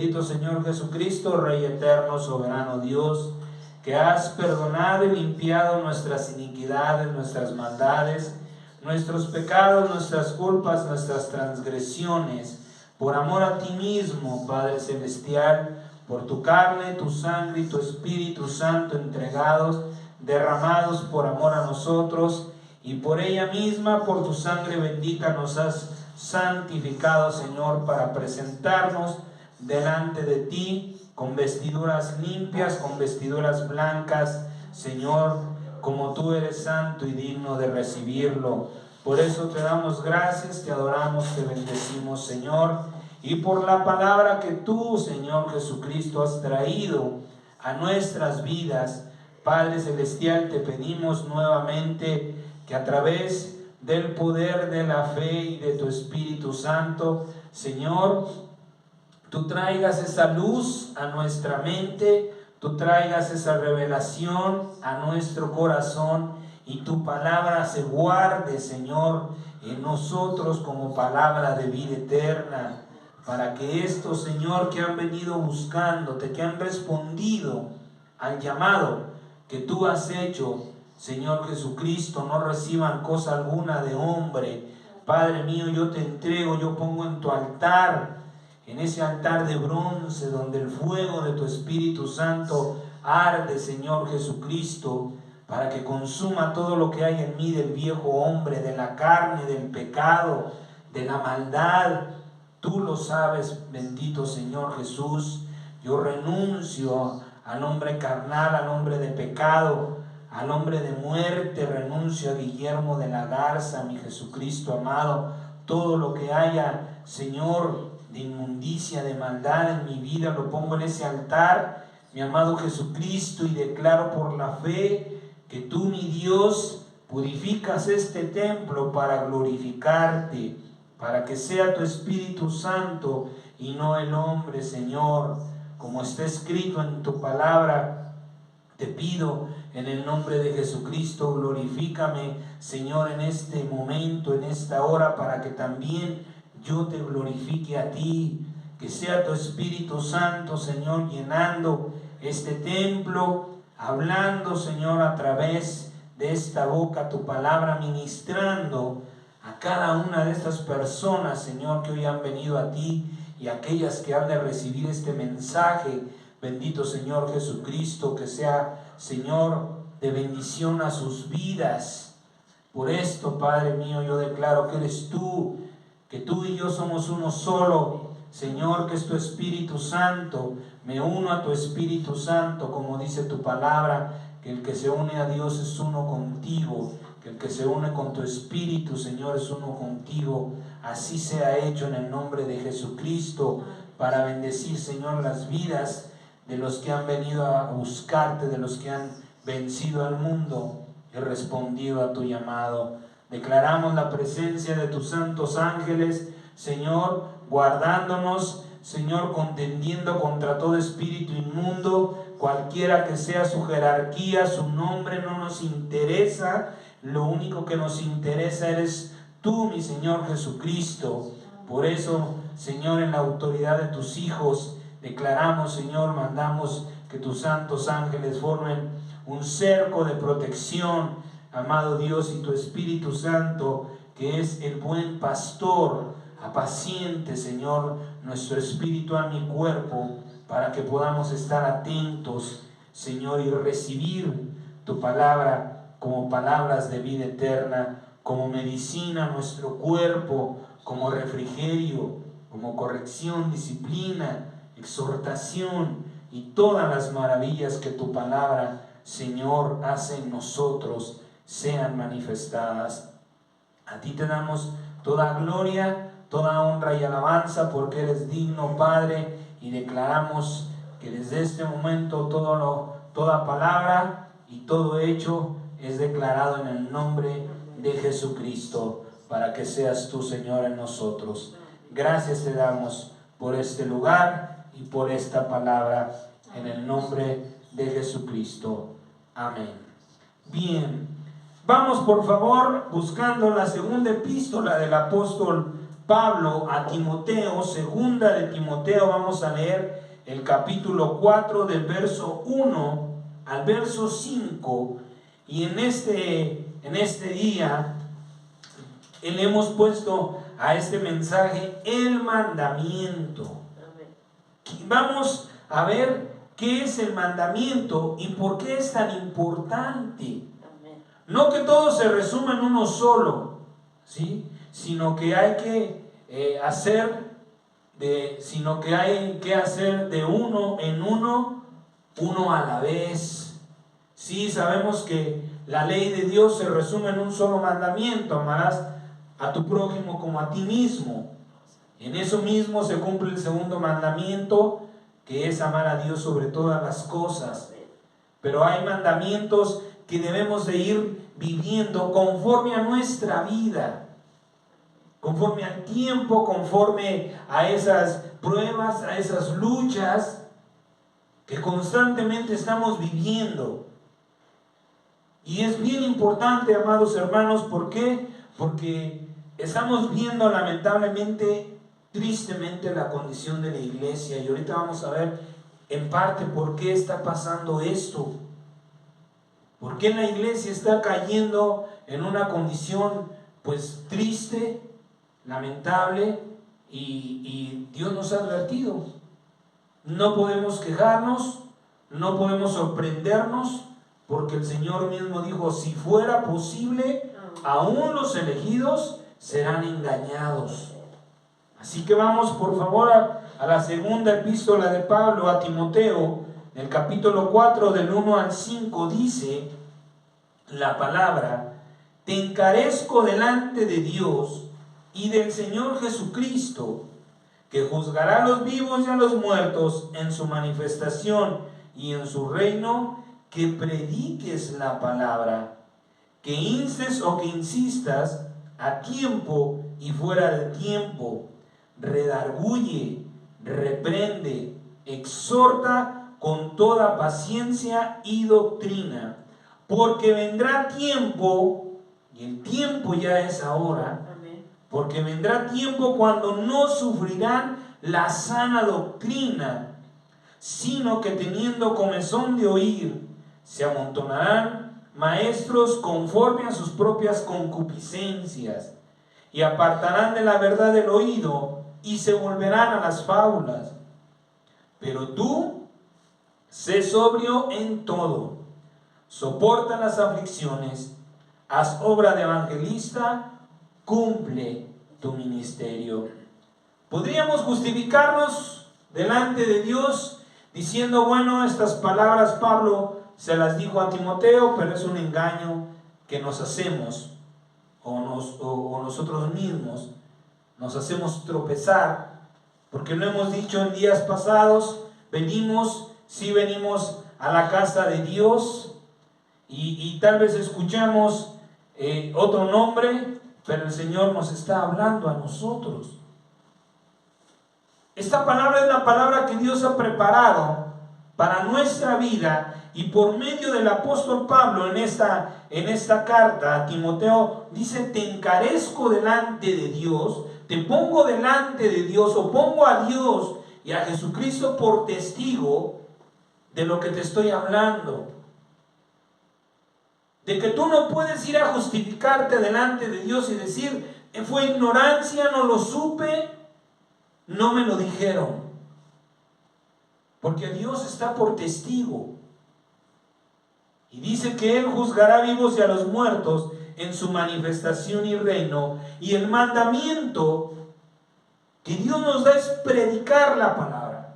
bendito Señor Jesucristo, Rey eterno, soberano Dios, que has perdonado y limpiado nuestras iniquidades, nuestras maldades, nuestros pecados, nuestras culpas, nuestras transgresiones, por amor a ti mismo, Padre Celestial, por tu carne, tu sangre y tu Espíritu Santo entregados, derramados por amor a nosotros, y por ella misma, por tu sangre bendita, nos has santificado, Señor, para presentarnos delante de ti con vestiduras limpias, con vestiduras blancas, Señor, como tú eres santo y digno de recibirlo. Por eso te damos gracias, te adoramos, te bendecimos, Señor, y por la palabra que tú, Señor Jesucristo, has traído a nuestras vidas. Padre Celestial, te pedimos nuevamente que a través del poder de la fe y de tu Espíritu Santo, Señor, tú traigas esa luz a nuestra mente, tú traigas esa revelación a nuestro corazón, y tu palabra se guarde, Señor, en nosotros como palabra de vida eterna, para que estos, Señor, que han venido buscándote, que han respondido al llamado que tú has hecho, Señor Jesucristo, no reciban cosa alguna de hombre. Padre mío, yo te entrego, yo pongo en tu altar, en ese altar de bronce donde el fuego de tu Espíritu Santo arde, Señor Jesucristo, para que consuma todo lo que hay en mí del viejo hombre, de la carne, del pecado, de la maldad. Tú lo sabes, bendito Señor Jesús. Yo renuncio al hombre carnal, al hombre de pecado, al hombre de muerte. Renuncio a Guillermo de la Garza, mi Jesucristo amado. Todo lo que haya, Señor, de inmundicia, de maldad en mi vida, lo pongo en ese altar, mi amado Jesucristo, y declaro por la fe que tú, mi Dios, purificas este templo para glorificarte, para que sea tu Espíritu Santo y no el hombre, Señor. Como está escrito en tu palabra, te pido en el nombre de Jesucristo, glorifícame, Señor, en este momento, en esta hora, para que también yo te glorifique a ti. Que sea tu Espíritu Santo, Señor, llenando este templo, hablando, Señor, a través de esta boca tu palabra, ministrando a cada una de estas personas, Señor, que hoy han venido a ti, y aquellas que han de recibir este mensaje. Bendito Señor Jesucristo, que sea, Señor, de bendición a sus vidas. Por esto, Padre mío, yo declaro que eres tú, que tú y yo somos uno solo, Señor, que es tu Espíritu Santo. Me uno a tu Espíritu Santo, como dice tu palabra, que el que se une a Dios es uno contigo, que el que se une con tu Espíritu, Señor, es uno contigo. Así sea hecho en el nombre de Jesucristo, para bendecir, Señor, las vidas de los que han venido a buscarte, de los que han vencido al mundo y respondido a tu llamado. Declaramos la presencia de tus santos ángeles, Señor, guardándonos, Señor, contendiendo contra todo espíritu inmundo, cualquiera que sea su jerarquía, su nombre no nos interesa. Lo único que nos interesa eres tú, mi Señor Jesucristo. Por eso, Señor, en la autoridad de tus hijos, declaramos, Señor, mandamos que tus santos ángeles formen un cerco de protección, amado Dios, y tu Espíritu Santo, que es el buen pastor, apaciente, Señor, nuestro espíritu a mi cuerpo, para que podamos estar atentos, Señor, y recibir tu palabra como palabras de vida eterna, como medicina a nuestro cuerpo, como refrigerio, como corrección, disciplina, exhortación y todas las maravillas que tu palabra, Señor, hace en nosotros sean manifestadas. A ti te damos toda gloria, toda honra y alabanza, porque eres digno, Padre, y declaramos que desde este momento toda palabra y todo hecho es declarado en el nombre de Jesucristo, para que seas tú, Señor, en nosotros. Gracias te damos por este lugar y por esta palabra, en el nombre de Jesucristo. Amén. Bien, vamos por favor buscando la segunda epístola del apóstol Pablo. Pablo a Timoteo, segunda de Timoteo, vamos a leer el capítulo 4 del verso 1 al verso 5, y en este día le hemos puesto a este mensaje el mandamiento. Vamos a ver qué es el mandamiento y por qué es tan importante. No que todo se resuma en uno solo, ¿sí? Sino que hay que hacer de uno en uno a la vez. Sí, sabemos que la ley de Dios se resume en un solo mandamiento: amarás a tu prójimo como a ti mismo. En eso mismo se cumple el segundo mandamiento, que es amar a Dios sobre todas las cosas. Pero hay mandamientos que debemos de ir viviendo conforme a nuestra vida, conforme al tiempo, conforme a esas pruebas, a esas luchas que constantemente estamos viviendo. Y es bien importante, amados hermanos, ¿por qué? Porque estamos viendo lamentablemente, tristemente, la condición de la iglesia, y ahorita vamos a ver en parte por qué está pasando esto. ¿Por qué la iglesia está cayendo en una condición pues triste, lamentable? Y Dios nos ha advertido. No podemos quejarnos, no podemos sorprendernos, porque el Señor mismo dijo: si fuera posible, aún los elegidos serán engañados. Así que vamos por favor a la segunda epístola de Pablo a Timoteo, en el capítulo 4 del 1 al 5, dice la palabra: te encarezco delante de Dios y del Señor Jesucristo, que juzgará a los vivos y a los muertos en su manifestación y en su reino, que prediques la palabra, que instes o que insistas a tiempo y fuera de tiempo, redarguye, reprende, exhorta con toda paciencia y doctrina, porque vendrá tiempo, y el tiempo ya es ahora, porque vendrá tiempo cuando no sufrirán la sana doctrina, sino que teniendo comezón de oír, se amontonarán maestros conforme a sus propias concupiscencias, y apartarán de la verdad el oído, y se volverán a las fábulas. Pero tú, sé sobrio en todo, soporta las aflicciones, haz obra de evangelista, cumple tu ministerio. Podríamos justificarnos delante de Dios diciendo: bueno, estas palabras Pablo se las dijo a Timoteo, pero es un engaño que nos hacemos, o nosotros mismos nos hacemos tropezar, porque lo hemos dicho en días pasados. Venimos a la casa de Dios y tal vez escuchamos otro nombre, pero el Señor nos está hablando a nosotros. Esta palabra es la palabra que Dios ha preparado para nuestra vida, y por medio del apóstol Pablo en esta carta a Timoteo dice: te encarezco delante de Dios, te pongo delante de Dios, o pongo a Dios y a Jesucristo por testigo de lo que te estoy hablando. De que tú no puedes ir a justificarte delante de Dios y decir: fue ignorancia, no lo supe, no me lo dijeron. Porque Dios está por testigo. Y dice que Él juzgará a vivos y a los muertos en su manifestación y reino. Y el mandamiento que Dios nos da es predicar la palabra.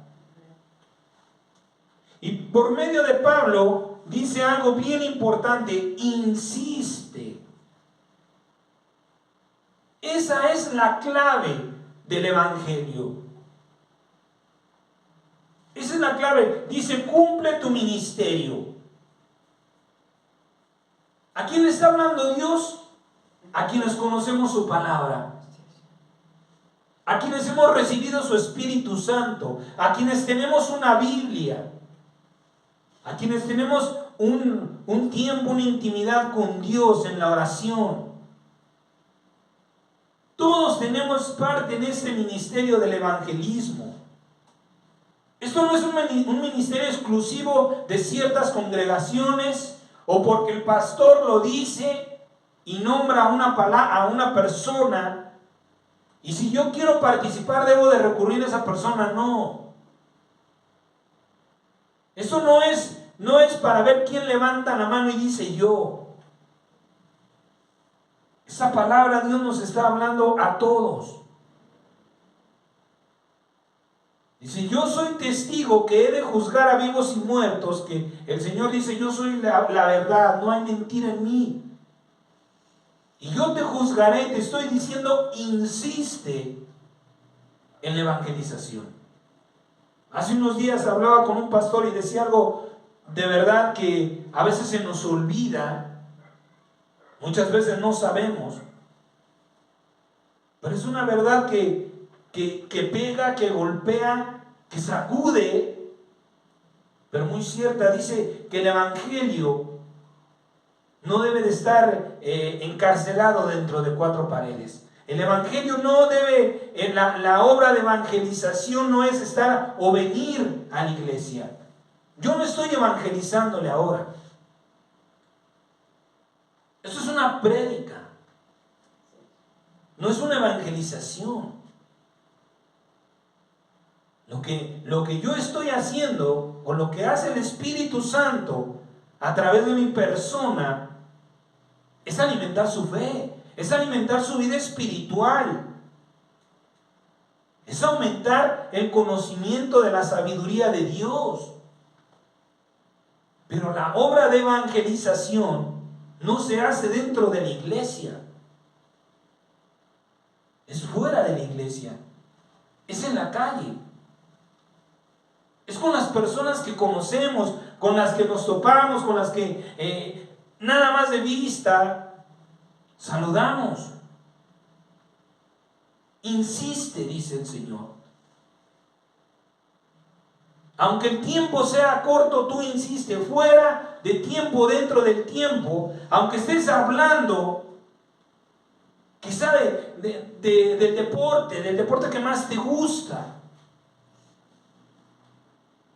Y por medio de Pablo dice algo bien importante: insiste. Esa es la clave del evangelio. Esa es la clave. Dice: cumple tu ministerio. ¿A quién le está hablando Dios? A quienes conocemos su palabra, a quienes hemos recibido su Espíritu Santo, a quienes tenemos una Biblia, a quienes tenemos un tiempo, una intimidad con Dios en la oración. Todos tenemos parte en este ministerio del evangelismo. Esto no es un ministerio exclusivo de ciertas congregaciones o porque el pastor lo dice y nombra a una persona. Y si yo quiero participar, debo de recurrir a esa persona. No. Eso no es para ver quién levanta la mano y dice yo. Esa palabra Dios nos está hablando a todos. Dice, yo soy testigo que he de juzgar a vivos y muertos, que el Señor dice, yo soy la verdad, no hay mentira en mí. Y yo te juzgaré, te estoy diciendo, insiste en la evangelización. Hace unos días hablaba con un pastor y decía algo de verdad que a veces se nos olvida. Muchas veces no sabemos, pero es una verdad que pega, que golpea, que sacude, pero muy cierta. Dice que el evangelio no debe de estar encarcelado dentro de cuatro paredes. El evangelio no debe, la obra de evangelización no es estar o venir a la iglesia. Yo no estoy evangelizándole ahora. Esto es una prédica, no es una evangelización. Lo que yo estoy haciendo, o lo que hace el Espíritu Santo a través de mi persona, es alimentar su fe, es alimentar su vida espiritual, es aumentar el conocimiento de la sabiduría de Dios. Pero la obra de evangelización no se hace dentro de la iglesia, es fuera de la iglesia, es en la calle, es con las personas que conocemos, con las que nos topamos, con las que nada más de vista saludamos. Insiste, dice el Señor. Aunque el tiempo sea corto, tú insiste. Fuera de tiempo, dentro del tiempo, aunque estés hablando quizá del deporte que más te gusta,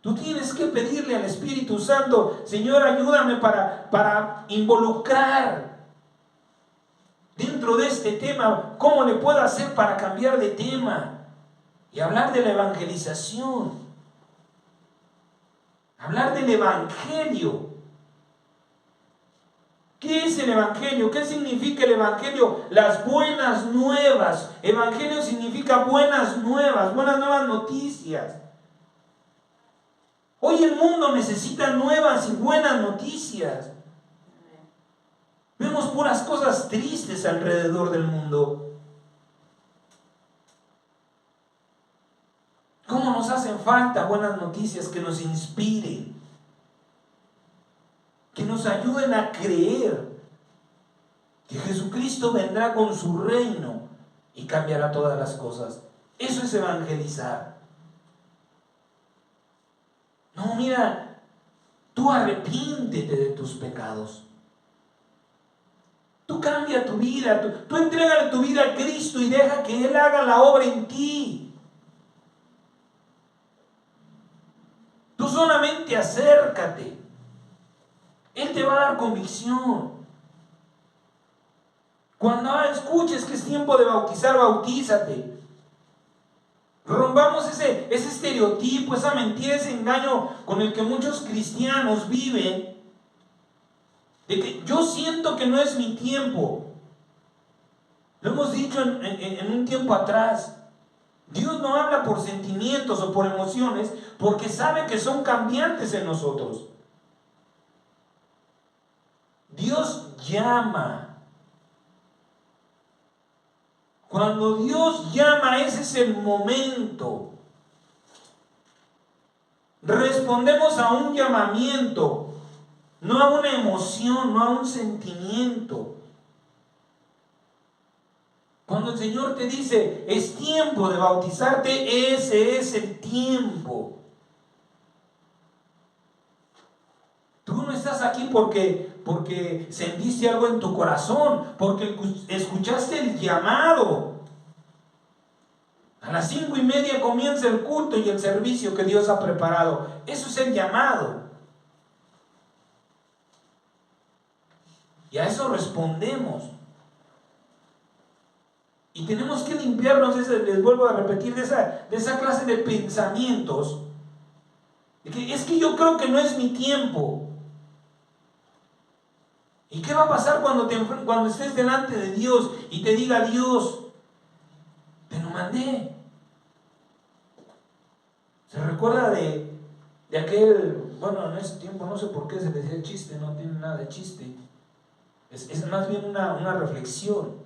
tú tienes que pedirle al Espíritu Santo, Señor, ayúdame para involucrar dentro de este tema. ¿Cómo le puedo hacer para cambiar de tema y hablar de la evangelización? Hablar del evangelio. ¿Qué es el evangelio? ¿Qué significa el evangelio? Las buenas nuevas. Evangelio significa buenas nuevas noticias. Hoy el mundo necesita nuevas y buenas noticias. Vemos puras cosas tristes alrededor del mundo. ¿Cómo nos hacen falta buenas noticias que nos inspiren? Que nos ayuden a creer que Jesucristo vendrá con su reino y cambiará todas las cosas. Eso es evangelizar. No, mira, tú arrepiéntete de tus pecados. Tú cambia tu vida, tú entrégale tu vida a Cristo y deja que Él haga la obra en ti. Tú solamente acércate. Él te va a dar convicción. Cuando escuches que es tiempo de bautizar, bautízate. Rompamos ese estereotipo, esa mentira, ese engaño con el que muchos cristianos viven, de que yo siento que no es mi tiempo. Lo hemos dicho en un tiempo atrás. Dios no habla por sentimientos o por emociones, porque sabe que son cambiantes en nosotros. Dios llama. Cuando Dios llama, ese es el momento. Respondemos a un llamamiento, no a una emoción, no a un sentimiento. Cuando el Señor te dice, es tiempo de bautizarte, ese es el tiempo. Tú no estás aquí porque sentiste algo en tu corazón, porque escuchaste el llamado A las 5:30 comienza el culto y el servicio que Dios ha preparado. Eso es el llamado. Y a eso respondemos. Y tenemos que limpiarnos, les vuelvo a repetir, de esa clase de pensamientos. De que es que yo creo que no es mi tiempo. ¿Y qué va a pasar cuando estés delante de Dios y te diga Dios, te lo mandé? ¿Se recuerda de aquel, bueno, en ese tiempo no sé por qué se le decía chiste, no tiene nada de chiste. Es más bien una reflexión.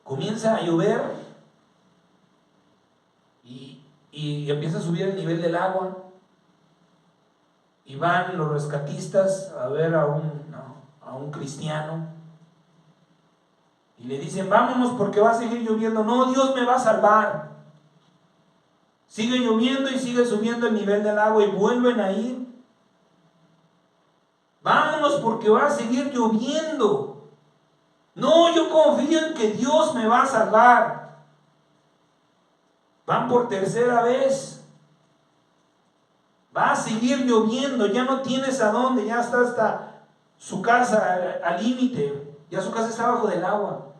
Comienza a llover y empieza a subir el nivel del agua. Y van los rescatistas a ver a un cristiano. Y le dicen, vámonos porque va a seguir lloviendo. No, Dios me va a salvar. Sigue lloviendo y sigue subiendo el nivel del agua y vuelven a ir. Vámonos porque va a seguir lloviendo. No, yo confío en que Dios me va a salvar. Van por tercera vez. Va a seguir lloviendo, ya no tienes a dónde, ya está hasta su casa al límite, ya su casa está bajo del agua.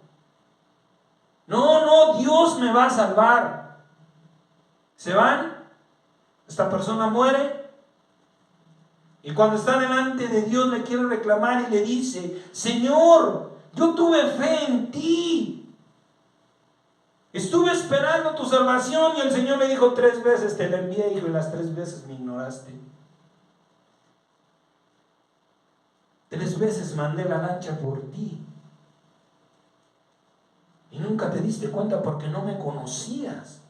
No, Dios me va a salvar. Se van, esta persona muere, y cuando está delante de Dios le quiere reclamar y le dice, Señor, yo tuve fe en ti, estuve esperando tu salvación, y el Señor le dijo 3 veces, te la envié, hijo, y las 3 veces me ignoraste. 3 veces mandé la lancha por ti. Y nunca te diste cuenta porque no me conocías.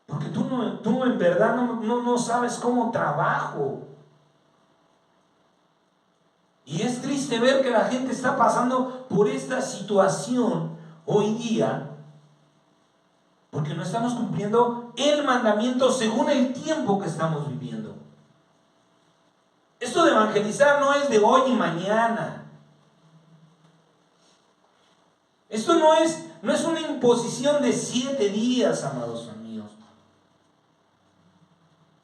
Porque tú en verdad no sabes cómo trabajo. Y es triste ver que la gente está pasando por esta situación hoy día, porque no estamos cumpliendo el mandamiento según el tiempo que estamos viviendo. Esto de evangelizar no es de hoy y mañana. Esto no es una imposición de 7 días, amados amigos.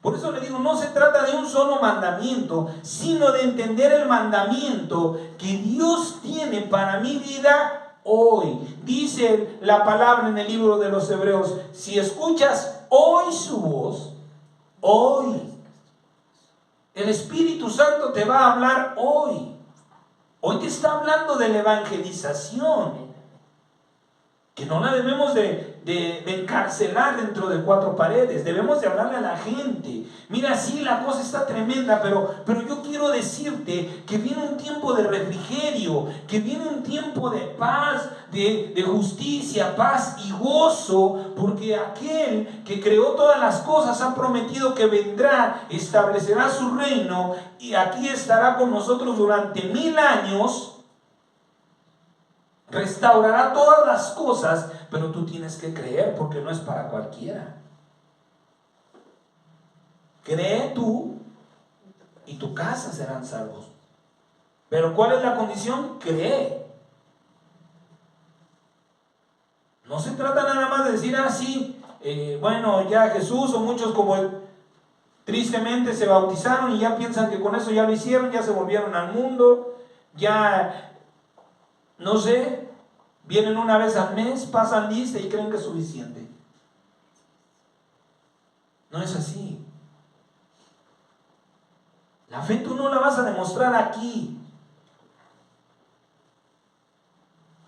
Por eso le digo, no se trata de un solo mandamiento, sino de entender el mandamiento que Dios tiene para mi vida hoy. Dice la palabra en el libro de los Hebreos, si escuchas hoy su voz, hoy, el Espíritu Santo te va a hablar hoy. Hoy te está hablando de la evangelización, que no la debemos de encarcelar dentro de 4 paredes. Debemos de hablarle a la gente. Mira, sí, la cosa está tremenda, pero yo quiero decirte que viene un tiempo de refrigerio, que viene un tiempo de paz, de justicia, paz y gozo, porque aquel que creó todas las cosas ha prometido que vendrá, establecerá su reino y aquí estará con nosotros durante 1000 años. Restaurará todas las cosas, pero tú tienes que creer, porque no es para cualquiera. Cree tú y tu casa serán salvos. Pero ¿cuál es la condición? Cree. No se trata nada más de decir, sí, bueno, ya Jesús o muchos como tristemente se bautizaron y ya piensan que con eso ya lo hicieron, ya se volvieron al mundo, ya, no sé, vienen una vez al mes, pasan lista y creen que es suficiente. No es así. La fe tú no la vas a demostrar aquí.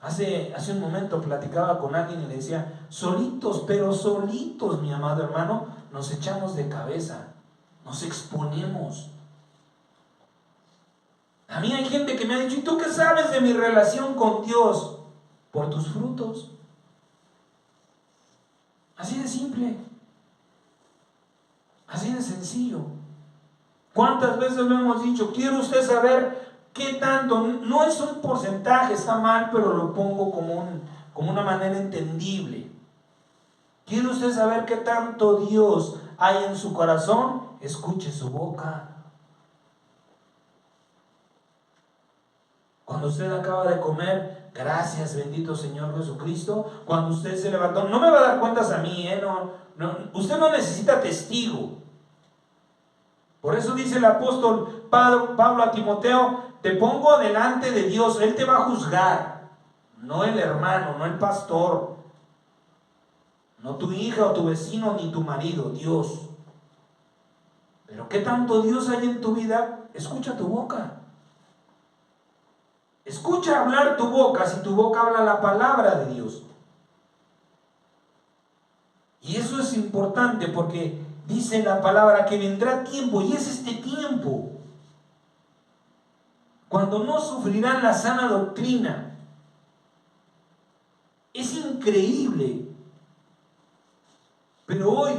Hace un momento platicaba con alguien y le decía, solitos, pero solitos, mi amado hermano, nos echamos de cabeza, nos exponemos. A mí hay gente que me ha dicho, ¿y tú qué sabes de mi relación con Dios? Por tus frutos. Así de simple. Así de sencillo. ¿Cuántas veces lo hemos dicho? ¿Quiere usted saber qué tanto? No es un porcentaje, está mal, pero lo pongo como una manera entendible. ¿Quiere usted saber qué tanto Dios hay en su corazón? Escuche su boca. Cuando usted acaba de comer, Gracias, bendito Señor Jesucristo. Cuando usted se levantó, no me va a dar cuentas a mí, usted no necesita testigo. Por eso dice el apóstol Pablo a Timoteo: te pongo delante de Dios, Él te va a juzgar, no el hermano, no el pastor, no tu hija o tu vecino ni tu marido, Dios. Pero ¿qué tanto Dios hay en tu vida? Escucha tu boca. Escucha hablar tu boca, si tu boca habla la palabra de Dios. Y eso es importante porque dice la palabra que vendrá tiempo, y es este tiempo, cuando no sufrirán la sana doctrina. Es increíble. Pero hoy,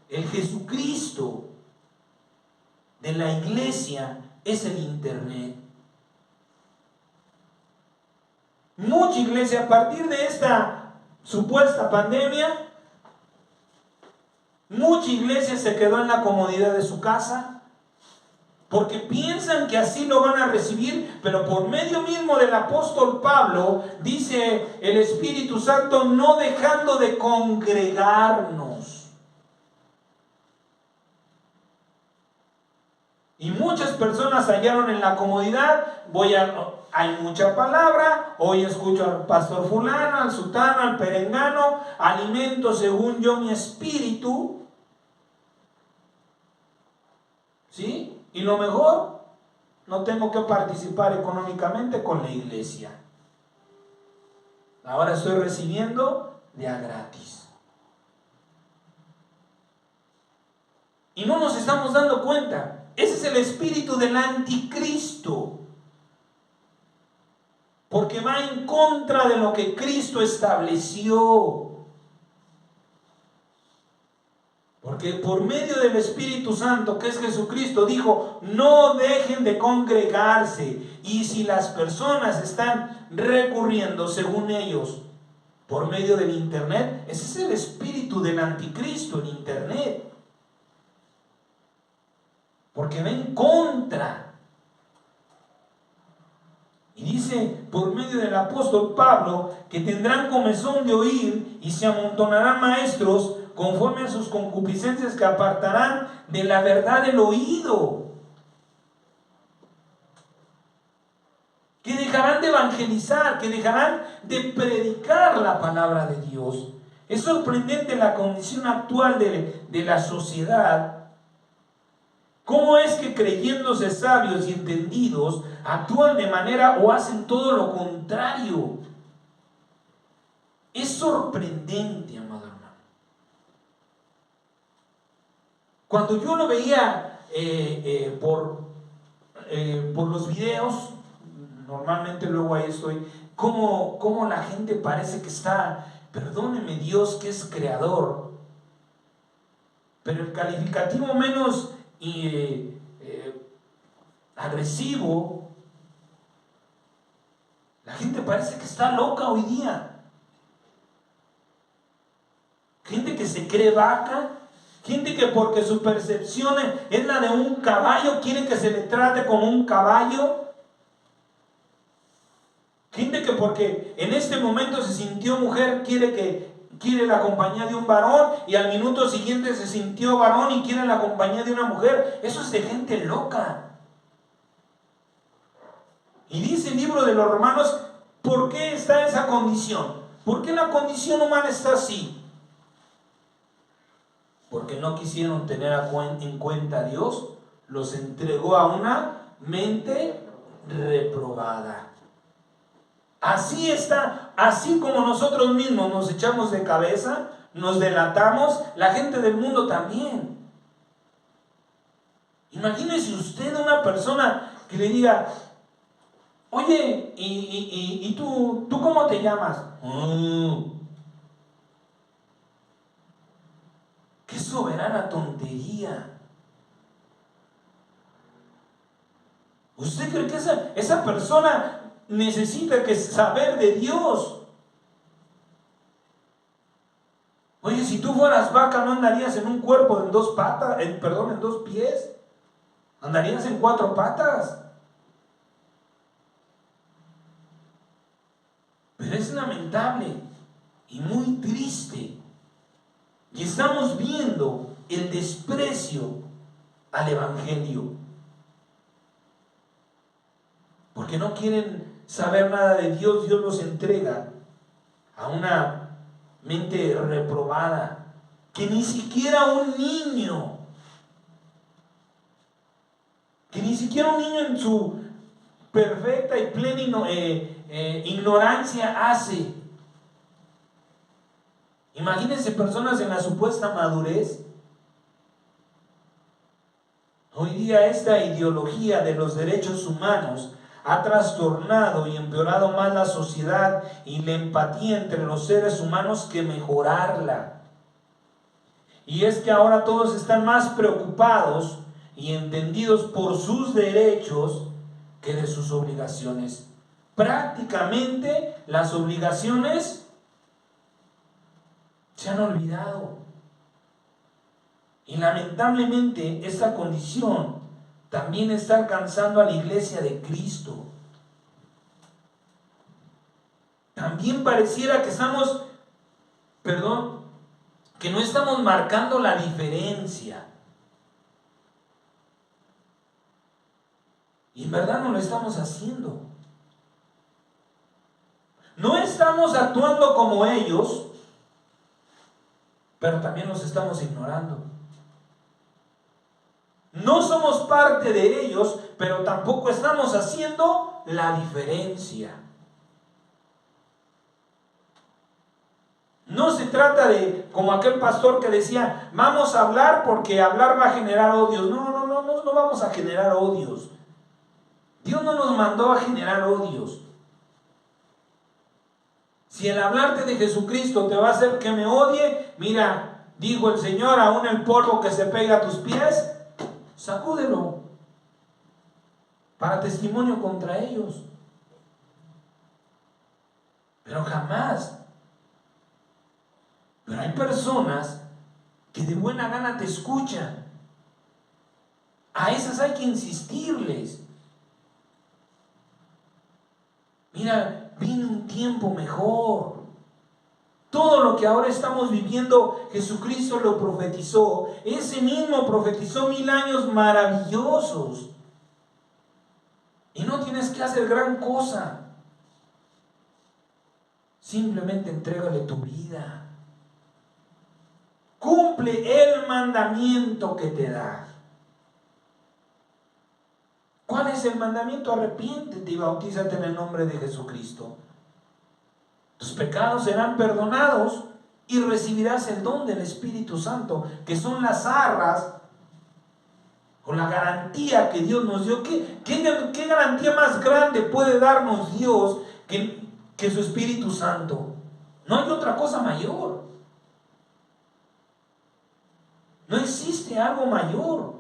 el Jesucristo de la iglesia es el Internet. Mucha iglesia, a partir de esta supuesta pandemia, mucha iglesia se quedó en la comodidad de su casa, porque piensan que así lo van a recibir, pero por medio mismo del apóstol Pablo, dice el Espíritu Santo, no dejando de congregarnos. Y muchas personas hallaron en la comodidad: hay mucha palabra, hoy escucho al pastor fulano, al sutano, al perengano, alimento según yo mi espíritu, ¿sí? Y lo mejor, no tengo que participar económicamente con la iglesia. Ahora estoy recibiendo de a gratis. Y no nos estamos dando cuenta. Ese es el espíritu del anticristo. Porque va en contra de lo que Cristo estableció. Porque por medio del Espíritu Santo, que es Jesucristo, dijo: no dejen de congregarse. Y si las personas están recurriendo, según ellos, por medio del Internet, ese es el espíritu del anticristo en Internet. Porque va en contra. Y dice por medio del apóstol Pablo que tendrán comezón de oír y se amontonarán maestros conforme a sus concupiscencias, que apartarán de la verdad el oído, que dejarán de evangelizar, que dejarán de predicar la palabra de Dios. Es sorprendente la condición actual de la sociedad. ¿Cómo es que, creyéndose sabios y entendidos, actúan de manera o hacen todo lo contrario? Es sorprendente, amado hermano. Cuando yo lo veía por los videos, normalmente luego ahí estoy, cómo la gente parece que está, perdóneme Dios que es creador, pero el calificativo menos agresivo, la gente parece que está loca hoy día. Gente que se cree vaca, gente que porque su percepción es la de un caballo, quiere que se le trate como un caballo. Gente que porque en este momento se sintió mujer, quiere la compañía de un varón, y al minuto siguiente se sintió varón y quiere la compañía de una mujer. Eso es de gente loca. Y dice el libro de los Romanos, ¿por qué está esa condición? ¿Por qué la condición humana está así? Porque no quisieron tener en cuenta a Dios, los entregó a una mente reprobada. Así está, así como nosotros mismos nos echamos de cabeza, nos delatamos, la gente del mundo también. Imagínese usted una persona que le diga: oye, ¿y tú cómo te llamas? ¡Qué soberana tontería! ¿Usted cree que esa persona necesita saber de Dios? Oye, si tú fueras vaca, ¿no andarías en un cuerpo en dos patas, en dos pies? Andarías en 4 patas. Pero es lamentable y muy triste. Y estamos viendo el desprecio al Evangelio. Porque no quieren saber nada de Dios. Dios los entrega a una mente reprobada, que ni siquiera un niño en su perfecta y plena ignorancia hace. Imagínense personas en la supuesta madurez. Hoy día esta ideología de los derechos humanos ha trastornado y empeorado más la sociedad y la empatía entre los seres humanos que mejorarla. Y es que ahora todos están más preocupados y entendidos por sus derechos que de sus obligaciones. Prácticamente las obligaciones se han olvidado. Y lamentablemente esta condición también está alcanzando a la iglesia de Cristo. También pareciera que que no estamos marcando la diferencia. Y en verdad no lo estamos haciendo. No estamos actuando como ellos, pero también los estamos ignorando. No somos parte de ellos, pero tampoco estamos haciendo la diferencia. No se trata de, como aquel pastor que decía, vamos a hablar porque hablar va a generar odios. No vamos a generar odios. Dios no nos mandó a generar odios. Si el hablarte de Jesucristo te va a hacer que me odie, mira, dijo el Señor, aún el polvo que se pega a tus pies, sacúdelo para testimonio contra ellos. Pero jamás. Pero hay personas que de buena gana te escuchan. A esas hay que insistirles. Mira, viene un tiempo mejor. Todo lo que ahora estamos viviendo, Jesucristo lo profetizó. Ese mismo profetizó 1000 años maravillosos. Y no tienes que hacer gran cosa. Simplemente entrégale tu vida. Cumple el mandamiento que te da. ¿Cuál es el mandamiento? Arrepiéntete y bautízate en el nombre de Jesucristo. Tus pecados serán perdonados y recibirás el don del Espíritu Santo, que son las arras o la garantía que Dios nos dio. ¿Qué garantía más grande puede darnos Dios que su Espíritu Santo? No hay otra cosa mayor. No existe algo mayor.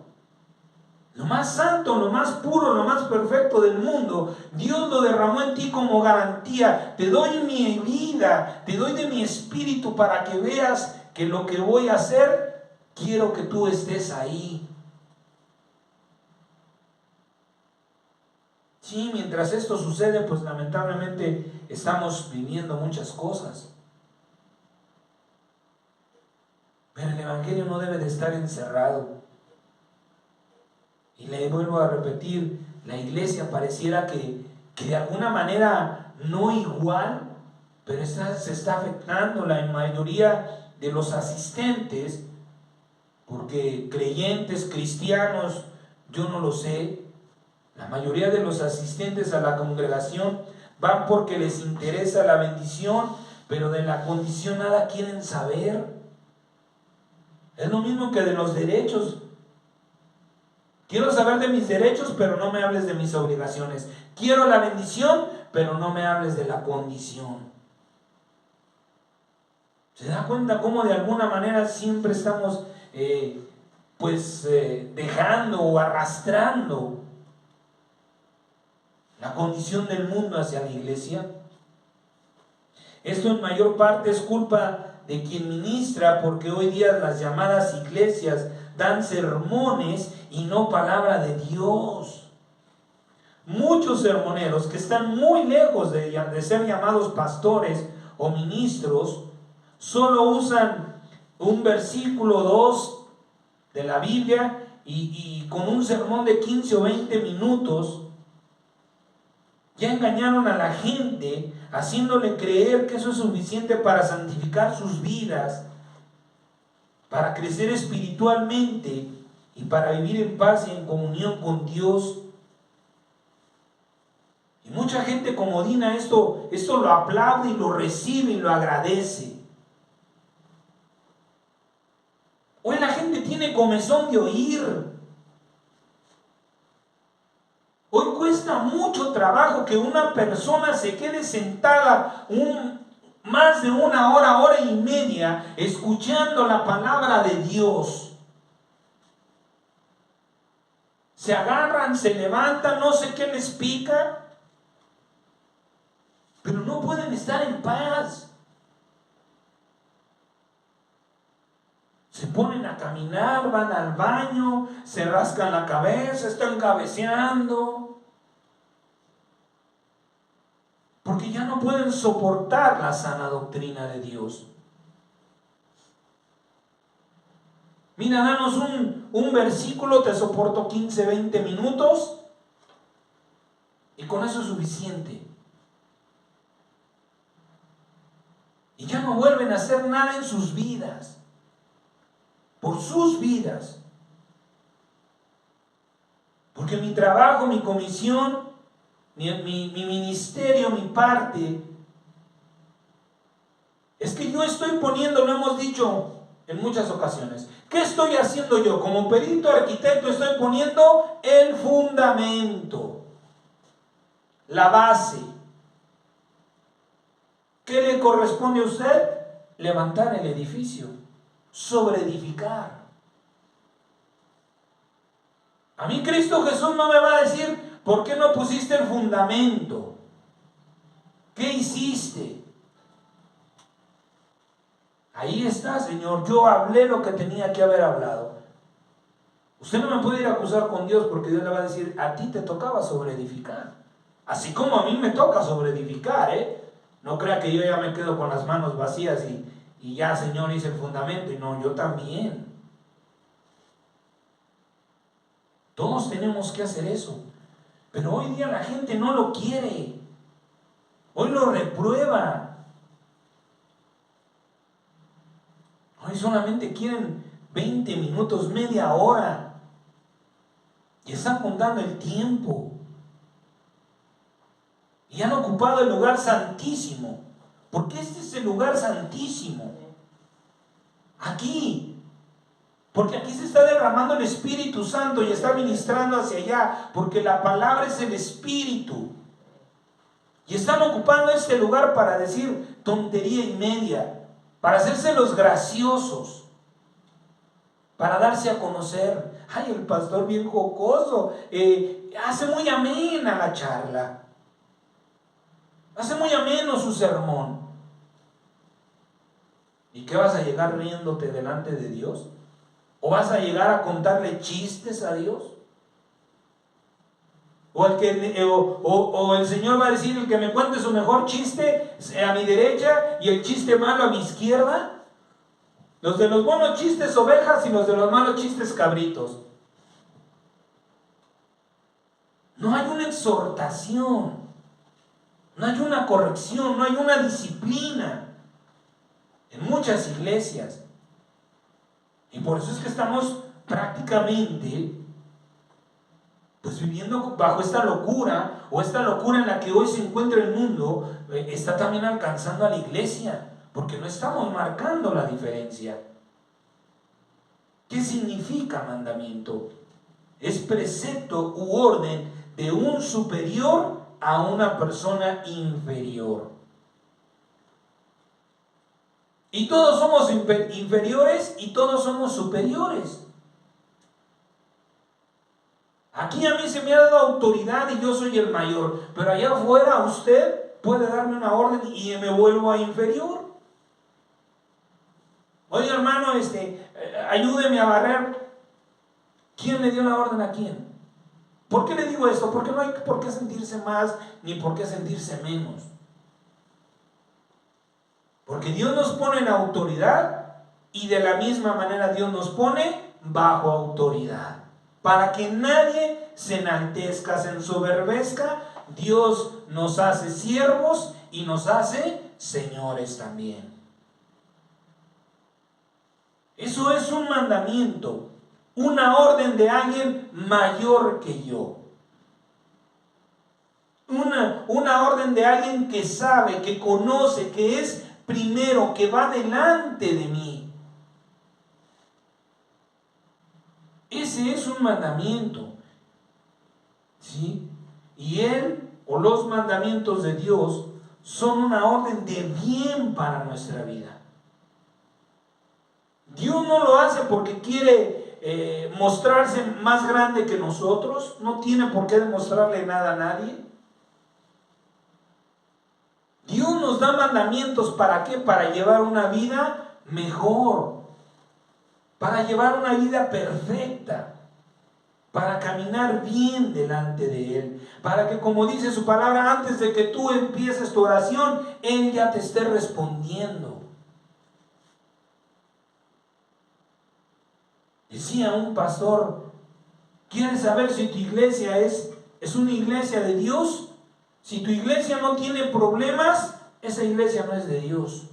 Lo más santo, lo más puro, lo más perfecto del mundo, Dios lo derramó en ti como garantía. Te doy mi vida, te doy de mi espíritu para que veas que lo que voy a hacer, quiero que tú estés ahí. Sí, mientras esto sucede, pues lamentablemente estamos viviendo muchas cosas. Pero el Evangelio no debe de estar encerrado. Y le vuelvo a repetir, la iglesia pareciera que de alguna manera no igual, pero se está afectando la mayoría de los asistentes, porque creyentes, cristianos, yo no lo sé, la mayoría de los asistentes a la congregación van porque les interesa la bendición, pero de la condición nada quieren saber. Es lo mismo que de los derechos. Quiero saber de mis derechos, pero no me hables de mis obligaciones. Quiero la bendición, pero no me hables de la condición. ¿Se da cuenta cómo de alguna manera siempre estamos dejando o arrastrando la condición del mundo hacia la iglesia? Esto en mayor parte es culpa de quien ministra, porque hoy día las llamadas iglesias dan sermones y no palabra de Dios. Muchos sermoneros que están muy lejos de ser llamados pastores o ministros, solo usan un versículo 2 de la Biblia y con un sermón de 15 o 20 minutos ya engañaron a la gente, haciéndole creer que eso es suficiente para santificar sus vidas, para crecer espiritualmente y para vivir en paz y en comunión con Dios. Y mucha gente como Dina esto lo aplaude y lo recibe y lo agradece. Hoy la gente tiene comezón de oír. Hoy cuesta mucho trabajo que una persona se quede sentada más de una hora, hora y media, escuchando la palabra de Dios. Se agarran, se levantan, no sé qué les pica, pero no pueden estar en paz. Se ponen a caminar, van al baño, se rascan la cabeza, están cabeceando, porque ya no pueden soportar la sana doctrina de Dios. Mira, danos un versículo, te soporto 15, 20 minutos y con eso es suficiente. Y ya no vuelven a hacer nada en sus vidas, por sus vidas. Porque mi trabajo, mi comisión, mi ministerio, mi parte, es que yo estoy poniendo, lo hemos dicho en muchas ocasiones, ¿qué estoy haciendo yo? Como perito arquitecto estoy poniendo el fundamento, la base. ¿Qué le corresponde a usted? Levantar el edificio, sobreedificar. A mí Cristo Jesús no me va a decir, ¿por qué no pusiste el fundamento? ¿Qué hiciste? Ahí está, Señor, yo hablé lo que tenía que haber hablado. Usted no me puede ir a acusar con Dios porque Dios le va a decir, a ti te tocaba sobreedificar. Así como a mí me toca sobreedificar, No crea que yo ya me quedo con las manos vacías y ya, Señor, hice el fundamento. Y no, yo también. Todos tenemos que hacer eso. Pero hoy día la gente no lo quiere. Hoy lo reprueba. Hoy solamente quieren 20 minutos, media hora. Y están contando el tiempo. Y han ocupado el lugar santísimo. Porque este es el lugar santísimo. Aquí. Porque aquí se está derramando el Espíritu Santo y está ministrando hacia allá. Porque la palabra es el Espíritu. Y están ocupando este lugar para decir tontería y media. Para hacerse los graciosos. Para darse a conocer. Ay, el pastor bien jocoso. Hace muy amena la charla. Hace muy ameno su sermón. ¿Y qué vas a llegar riéndote delante de Dios? ¿O vas a llegar a contarle chistes a Dios? ¿O el Señor va a decir, el que me cuente su mejor chiste a mi derecha y el chiste malo a mi izquierda? Los de los buenos chistes ovejas y los de los malos chistes cabritos. No hay una exhortación. No hay una corrección, no hay una disciplina en muchas iglesias. Y por eso es que estamos prácticamente pues viviendo bajo esta locura, o esta locura en la que hoy se encuentra el mundo, está también alcanzando a la iglesia, porque no estamos marcando la diferencia. ¿Qué significa mandamiento? Es precepto u orden de un superior a una persona inferior. Y todos somos inferiores y todos somos superiores. Aquí a mí se me ha dado autoridad y yo soy el mayor, pero allá afuera usted puede darme una orden y me vuelvo a inferior. Oye, hermano, ayúdeme a barrer. ¿Quién le dio la orden a quién? ¿Por qué le digo esto? Porque no hay por qué sentirse más ni por qué sentirse menos. Porque Dios nos pone en autoridad y de la misma manera Dios nos pone bajo autoridad. Para que nadie se enaltezca, se ensoberbezca, Dios nos hace siervos y nos hace señores también. Eso es un mandamiento, una orden de alguien mayor que yo. Una orden de alguien que sabe, que conoce, que es primero, que va delante de mí. Ese es un mandamiento, ¿sí? Y él, o los mandamientos de Dios, son una orden de bien para nuestra vida. Dios no lo hace porque quiere mostrarse más grande que nosotros. No tiene por qué demostrarle nada a nadie. Dios nos da mandamientos, ¿para qué? Para llevar una vida mejor, para llevar una vida perfecta, para caminar bien delante de Él, para que, como dice su palabra, antes de que tú empieces tu oración, Él ya te esté respondiendo. Decía un pastor: ¿quieres saber si tu iglesia es una iglesia de Dios? Si tu iglesia no tiene problemas, esa iglesia no es de Dios.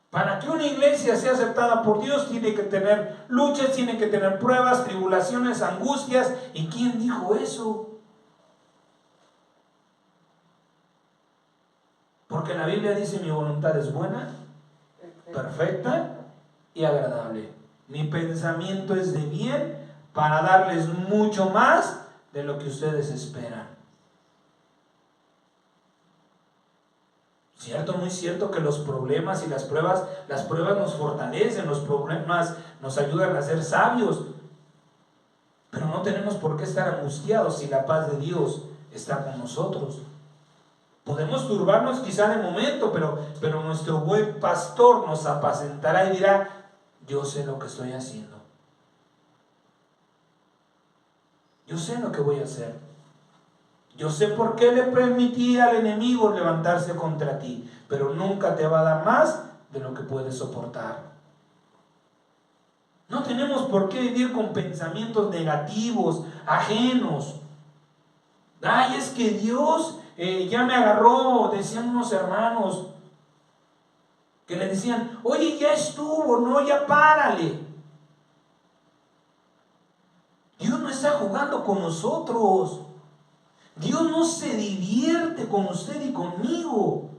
Para que una iglesia sea aceptada por Dios, tiene que tener luchas, tiene que tener pruebas, tribulaciones, angustias. ¿Y quién dijo eso? Porque la Biblia dice: mi voluntad es buena, perfecta y agradable. Mi pensamiento es de bien, para darles mucho más de lo que ustedes esperan. Cierto, muy cierto que los problemas y las pruebas nos fortalecen, los problemas nos ayudan a ser sabios, pero no tenemos por qué estar angustiados si la paz de Dios está con nosotros. Podemos turbarnos quizá de momento, pero nuestro buen pastor nos apacentará y dirá: yo sé lo que estoy haciendo. Yo sé lo que voy a hacer. Yo sé por qué le permití al enemigo levantarse contra ti, pero nunca te va a dar más de lo que puedes soportar. No tenemos por qué vivir con pensamientos negativos, ajenos. Ay, es que Dios ya me agarró, decían unos hermanos, que le decían: oye, ya estuvo, no, ya párale. Dios no está jugando con nosotros. Dios no se divierte con usted y conmigo.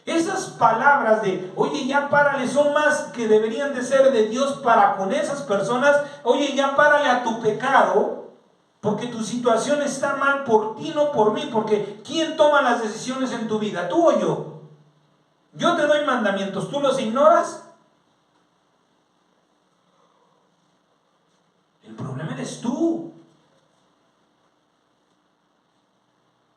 Esas palabras de oye, ya párale, son más que deberían de ser de Dios para con esas personas. Oye, ya párale a tu pecado, porque tu situación está mal por ti, no por mí. Porque ¿quién toma las decisiones en tu vida? ¿Tú o yo? Yo te doy mandamientos, ¿tú los ignoras? El problema eres tú.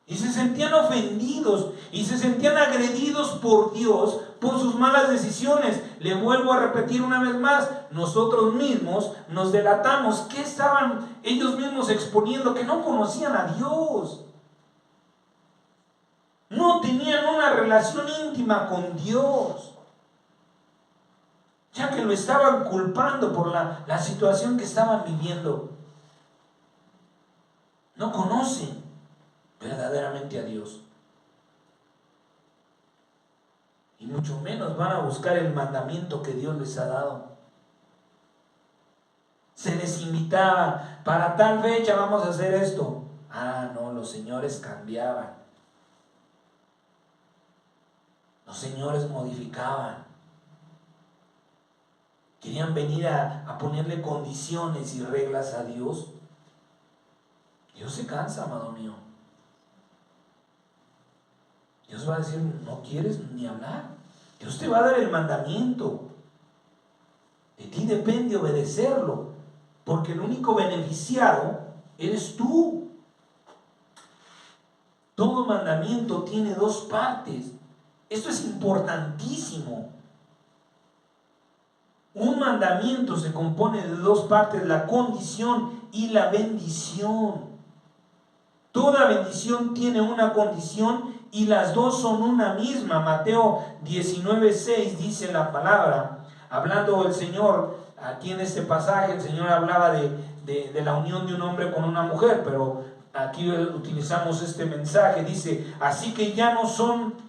Y se sentían ofendidos y se sentían agredidos por Dios por sus malas decisiones. Le vuelvo a repetir una vez más: nosotros mismos nos delatamos. ¿Qué estaban ellos mismos exponiendo? Que no conocían a Dios. No tenían una relación íntima con Dios, ya que lo estaban culpando por la situación que estaban viviendo. No conocen verdaderamente a Dios, y mucho menos van a buscar el mandamiento que Dios les ha dado. Se les invitaba: para tal fecha vamos a hacer esto. Ah, no, los señores cambiaban, los señores modificaban, querían venir a ponerle condiciones y reglas a Dios. Dios se cansa, amado mío. Dios va a decir: no quieres ni hablar. Dios te va a dar el mandamiento. De ti depende obedecerlo, porque el único beneficiado eres tú. Todo mandamiento tiene dos partes. Esto es importantísimo. Un mandamiento se compone de dos partes, la condición y la bendición. Toda bendición tiene una condición y las dos son una misma. Mateo 19:6 dice la palabra, hablando el Señor, aquí en este pasaje el Señor hablaba de la unión de un hombre con una mujer, pero aquí utilizamos este mensaje, dice, así que no son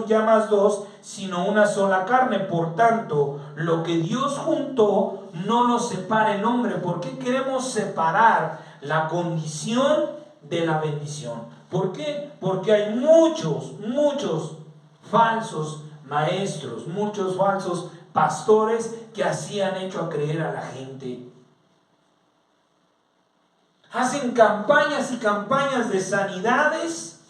ya más dos, sino una sola carne. Por tanto, lo que Dios juntó, no lo separe el hombre. ¿Por qué queremos separar la condición de la bendición? ¿Por qué? Porque hay muchos falsos maestros, muchos falsos pastores que así han hecho a creer a la gente. Hacen campañas y campañas de sanidades,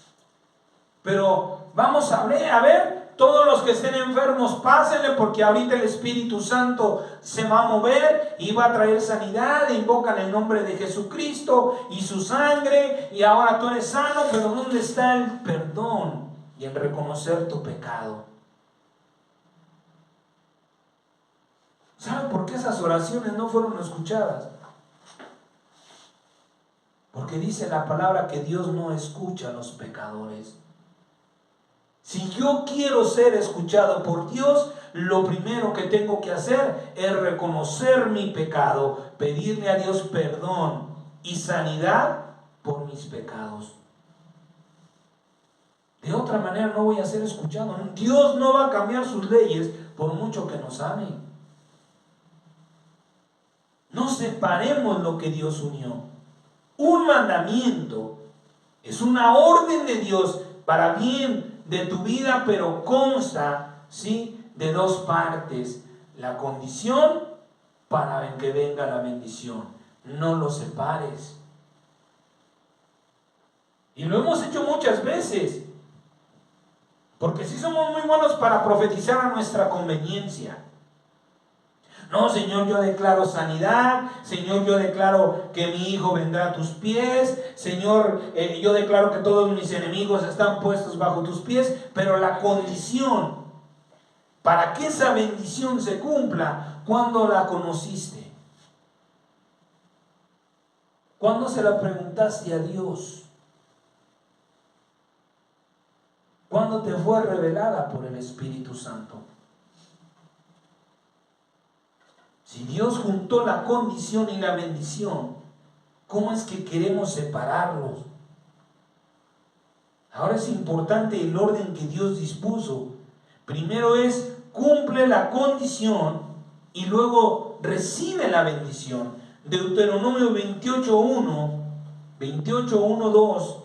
pero vamos a ver, todos los que estén enfermos, pásenle, porque ahorita el Espíritu Santo se va a mover y va a traer sanidad, e invocan el nombre de Jesucristo y su sangre, y ahora tú eres sano. Pero ¿dónde está el perdón y el reconocer tu pecado? ¿Saben por qué esas oraciones no fueron escuchadas? Porque dice la palabra que Dios no escucha a los pecadores. Si yo quiero ser escuchado por Dios, lo primero que tengo que hacer es reconocer mi pecado, pedirle a Dios perdón y sanidad por mis pecados. De otra manera no voy a ser escuchado. Dios no va a cambiar sus leyes por mucho que nos ame. No separemos lo que Dios unió. Un mandamiento es una orden de Dios para bien de tu vida, pero consta, ¿sí?, de dos partes: la condición para que venga la bendición. No lo separes. Y lo hemos hecho muchas veces, porque sí somos muy buenos para profetizar a nuestra conveniencia. No, Señor, yo declaro sanidad. Señor, yo declaro que mi hijo vendrá a tus pies. Señor, yo declaro que todos mis enemigos están puestos bajo tus pies. Pero la condición para que esa bendición se cumpla, ¿cuándo la conociste? ¿Cuándo se la preguntaste a Dios? ¿Cuándo te fue revelada por el Espíritu Santo? Si Dios juntó la condición y la bendición, ¿cómo es que queremos separarlos? Ahora es importante el orden que Dios dispuso. Primero es cumple la condición y luego recibe la bendición. Deuteronomio 28:1, 2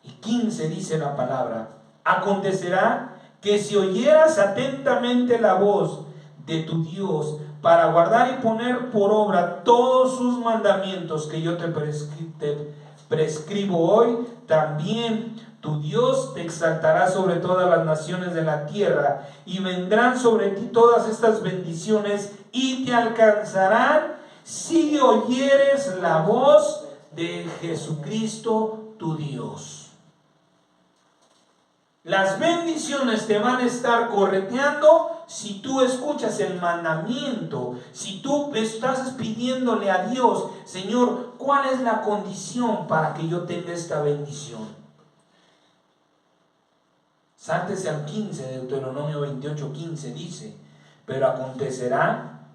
y 15 dice la palabra: acontecerá que si oyeras atentamente la voz de tu Dios para guardar y poner por obra todos sus mandamientos que yo te prescribo hoy, también tu Dios te exaltará sobre todas las naciones de la tierra, y vendrán sobre ti todas estas bendiciones y te alcanzarán si oyeres la voz de Jesucristo tu Dios. Las bendiciones te van a estar correteando si tú escuchas el mandamiento, si tú estás pidiéndole a Dios: Señor, ¿cuál es la condición para que yo tenga esta bendición? Sáltese al 15, Deuteronomio 28:15 dice: pero acontecerá,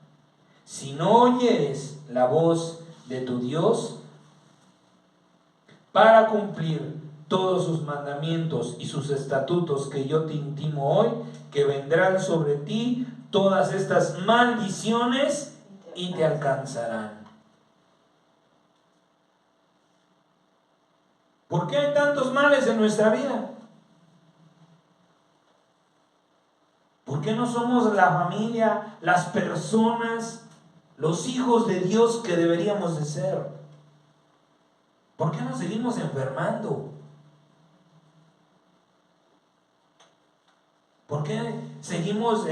si no oyeres la voz de tu Dios para cumplir todos sus mandamientos y sus estatutos que yo te intimo hoy, que vendrán sobre ti todas estas maldiciones y te alcanzarán. ¿Por qué hay tantos males en nuestra vida? ¿Por qué no somos la familia, las personas, los hijos de Dios que deberíamos de ser? ¿Por qué nos seguimos enfermando? ¿Por qué seguimos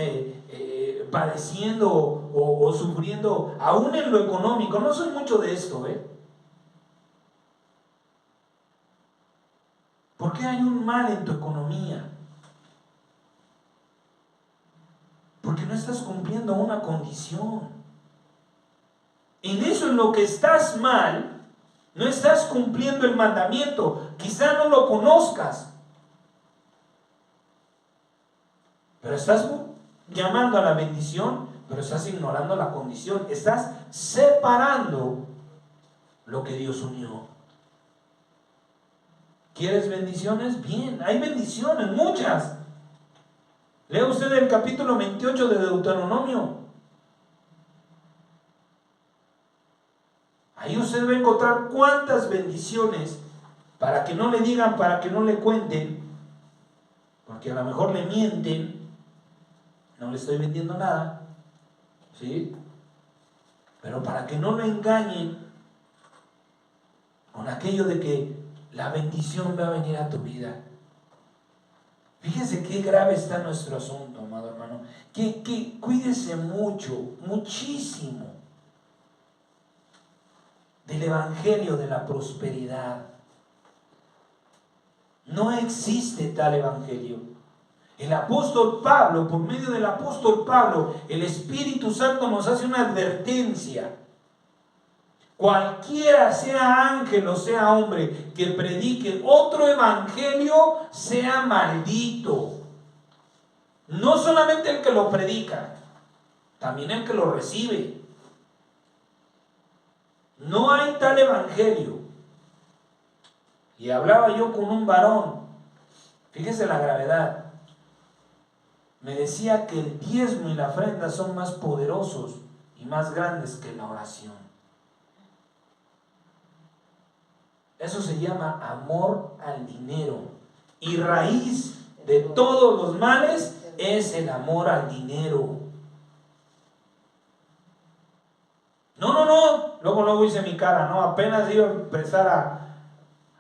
padeciendo o sufriendo, aún en lo económico? No soy mucho de esto, ¿Por qué hay un mal en tu economía? Porque no estás cumpliendo una condición. En eso en lo que estás mal, no estás cumpliendo el mandamiento. Quizá no lo conozcas, pero estás llamando a la bendición, pero estás ignorando la condición. Estás separando lo que Dios unió. ¿Quieres bendiciones? Bien, hay bendiciones, muchas. Lea usted el capítulo 28 de Deuteronomio. Ahí usted va a encontrar cuántas bendiciones, para que no le digan, para que no le cuenten, porque a lo mejor le mienten, no le estoy vendiendo nada, ¿sí? Pero para que no lo engañen con aquello de que la bendición va a venir a tu vida. Fíjese qué grave está nuestro asunto, amado hermano. Que cuídese mucho, muchísimo del evangelio de la prosperidad. No existe tal evangelio. El apóstol Pablo, por medio del apóstol Pablo, el Espíritu Santo nos hace una advertencia. Cualquiera, sea ángel o sea hombre, que predique otro evangelio, sea maldito. No solamente el que lo predica, también el que lo recibe. No hay tal evangelio. Y hablaba yo con un varón, fíjese la gravedad. Me decía que el diezmo y la ofrenda son más poderosos y más grandes que la oración. Eso se llama amor al dinero. Y raíz de todos los males es el amor al dinero. No. Luego hice mi cara, ¿no? Apenas iba a empezar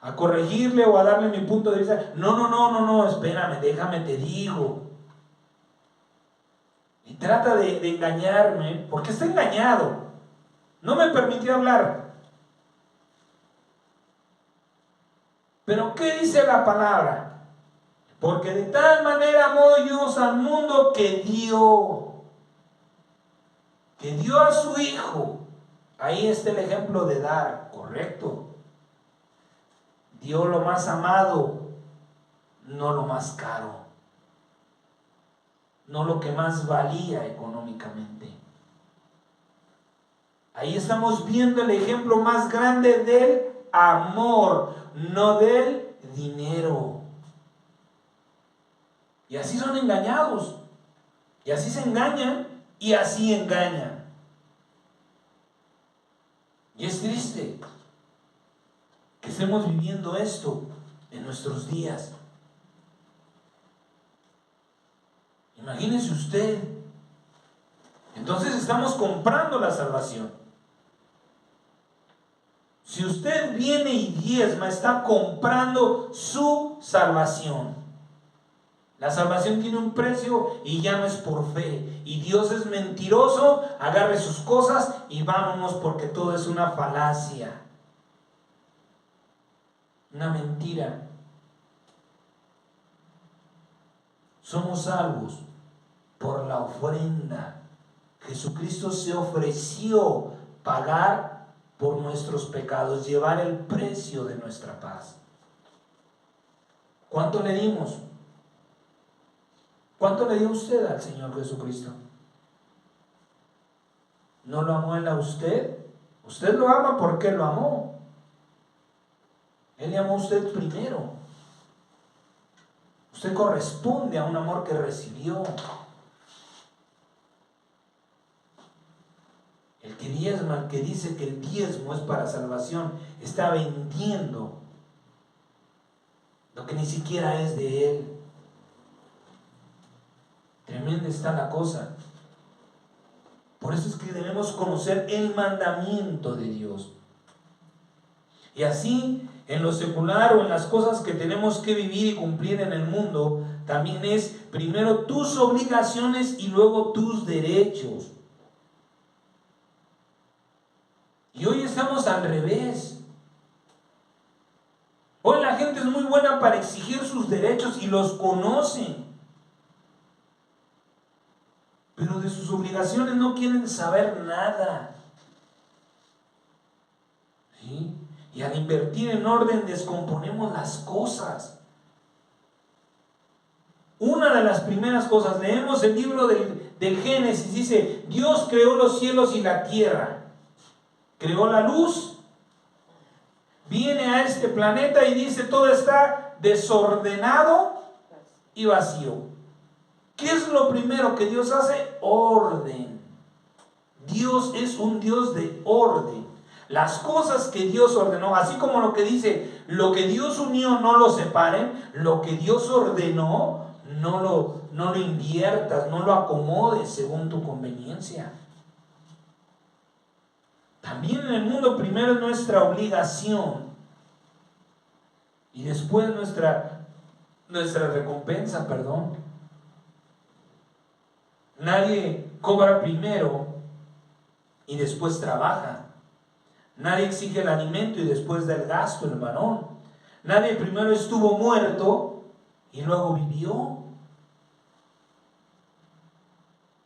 a corregirle o a darle mi punto de vista. No, espérame, déjame, te digo. Y trata de engañarme, porque está engañado. No me permitió hablar. Pero ¿qué dice la palabra? Porque de tal manera amó Dios al mundo que dio a su Hijo. Ahí está el ejemplo de dar, correcto. Dio lo más amado, no lo más caro, no lo que más valía económicamente. Ahí estamos viendo el ejemplo más grande del amor, no del dinero. Y así son engañados, y así se engañan, y así engañan. Y es triste que estemos viviendo esto en nuestros días. Imagínese usted. Entonces estamos comprando la salvación. Si usted viene y diezma, está comprando su salvación. La salvación tiene un precio y ya no es por fe. Y Dios es mentiroso, agarre sus cosas y vámonos, porque todo es una falacia. Una mentira. Somos salvos por la ofrenda. Jesucristo se ofreció pagar por nuestros pecados, llevar el precio de nuestra paz. ¿Cuánto le dimos? ¿Cuánto le dio usted al Señor Jesucristo? ¿No lo amó Él a usted? Usted lo ama porque lo amó. Él le amó a usted primero. Usted corresponde a un amor que recibió. El que diezma, el que dice que el diezmo es para salvación, está vendiendo lo que ni siquiera es de Él. Tremenda está la cosa. Por eso es que debemos conocer el mandamiento de Dios. Y así, en lo secular o en las cosas que tenemos que vivir y cumplir en el mundo, también es primero tus obligaciones y luego tus derechos. Y hoy estamos al revés. Hoy la gente es muy buena para exigir sus derechos y los conocen. pero de sus obligaciones no quieren saber nada. ¿Sí? Y al invertir en orden descomponemos las cosas. Una de las primeras cosas, leemos el libro del Génesis, dice: Dios creó los cielos y la tierra, creó la luz, viene a este planeta y dice: todo está desordenado y vacío. ¿Qué es lo primero que Dios hace? Orden. Dios es un Dios de orden. Las cosas que Dios ordenó, así como lo que dice, lo que Dios unió no lo separen, lo que Dios ordenó no lo inviertas, no lo acomodes según tu conveniencia. También en el mundo primero es nuestra obligación y después nuestra recompensa, Nadie cobra primero y después trabaja. Nadie exige el alimento y después da el gasto, el varón. Nadie primero estuvo muerto y luego vivió.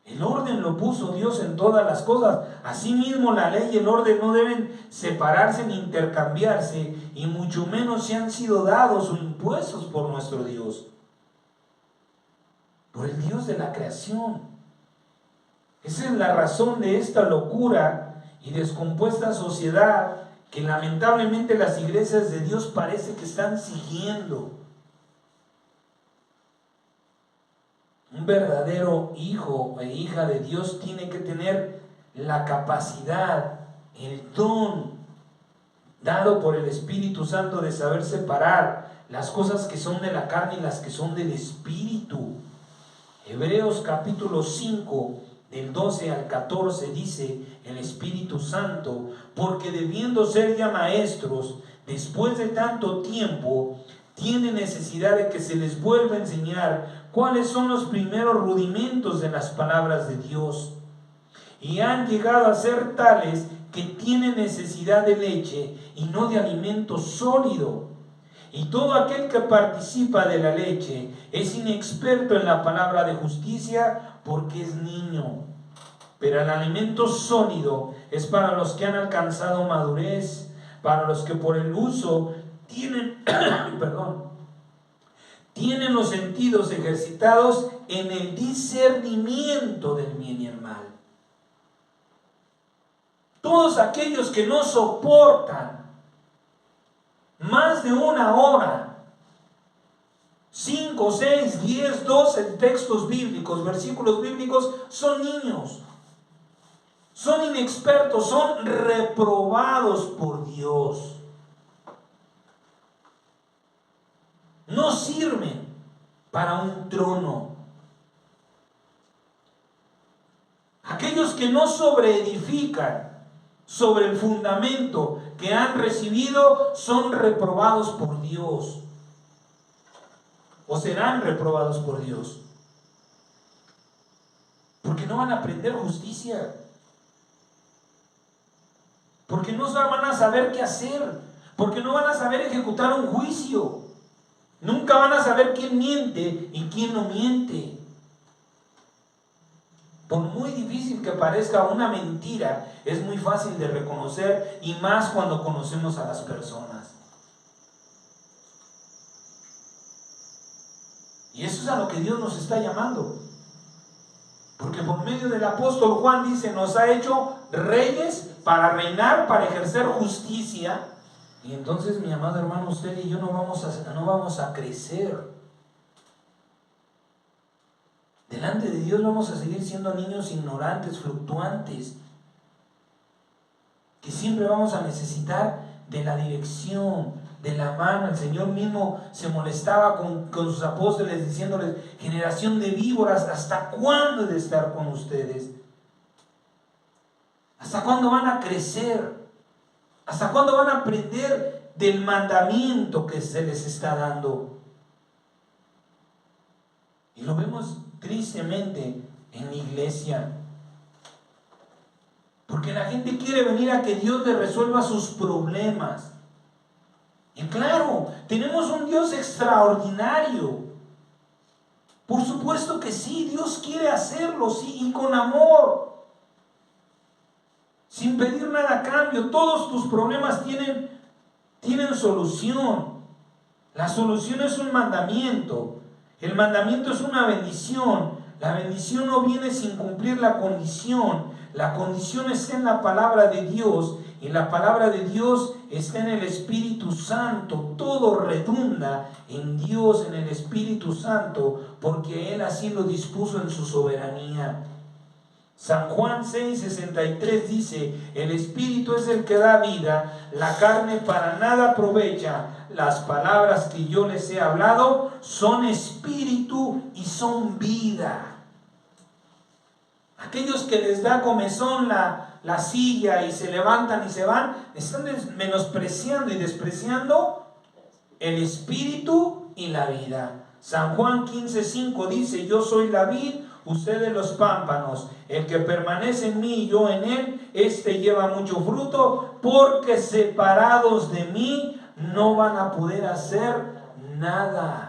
El orden lo puso Dios en todas las cosas. Asimismo, la ley y el orden no deben separarse ni intercambiarse, y mucho menos se han sido dados o impuestos por nuestro Dios, por el Dios de la creación. Esa es la razón de esta locura y descompuesta sociedad que lamentablemente las iglesias de Dios parece que están siguiendo. Un verdadero hijo e hija de Dios tiene que tener la capacidad, el don dado por el Espíritu Santo de saber separar las cosas que son de la carne y las que son del Espíritu. Hebreos capítulo 5, del 12 al 14 dice el Espíritu Santo: porque debiendo ser ya maestros, después de tanto tiempo, tienen necesidad de que se les vuelva a enseñar cuáles son los primeros rudimentos de las palabras de Dios. Y han llegado a ser tales que tienen necesidad de leche y no de alimento sólido. Y todo aquel que participa de la leche es inexperto en la palabra de justicia, porque es niño. Pero el alimento sólido es para los que han alcanzado madurez, para los que por el uso tienen los sentidos ejercitados en el discernimiento del bien y el mal. Todos aquellos que no soportan más de una hora, 5, 6, 10, 12 textos bíblicos, versículos bíblicos, son niños, son inexpertos, son reprobados por Dios. No sirven para un trono. Aquellos que no sobreedifican sobre el fundamento que han recibido son reprobados por Dios, o serán reprobados por Dios, porque no van a aprender justicia, porque no van a saber qué hacer, porque no van a saber ejecutar un juicio, nunca van a saber quién miente y quién no miente. Por muy difícil que parezca una mentira, es muy fácil de reconocer, y más cuando conocemos a las personas. Y eso es a lo que Dios nos está llamando. Porque por medio del apóstol Juan dice: nos ha hecho reyes para reinar, para ejercer justicia. Y entonces, mi amado hermano, usted y yo no vamos a crecer. Delante de Dios vamos a seguir siendo niños ignorantes, fluctuantes, que siempre vamos a necesitar de la dirección, de la mano. El Señor mismo se molestaba con sus apóstoles diciéndoles: generación de víboras, ¿hasta cuándo he de estar con ustedes? ¿Hasta cuándo van a crecer? ¿Hasta cuándo van a aprender del mandamiento que se les está dando? Y lo vemos tristemente en la iglesia, porque la gente quiere venir a que Dios le resuelva sus problemas. Y claro, tenemos un Dios extraordinario, Por supuesto que sí, Dios quiere hacerlo, sí, y con amor, sin pedir nada a cambio. Todos tus problemas tienen solución. La solución es un mandamiento. El mandamiento es una bendición. La bendición no viene sin cumplir la condición. La condición está en la palabra de Dios, y la palabra de Dios está en el Espíritu Santo. Todo redunda en Dios, en el Espíritu Santo, porque Él así lo dispuso en su soberanía. San Juan 6:63 dice: el Espíritu es el que da vida, la carne para nada aprovecha. Las palabras que yo les he hablado son espíritu y son vida. Aquellos que les da comezón la silla y se levantan y se van, están menospreciando y despreciando el espíritu y la vida. San Juan 15:5 dice: yo soy la vid, ustedes los pámpanos. El que permanece en mí y yo en él, este lleva mucho fruto, porque separados de mí no van a poder hacer nada.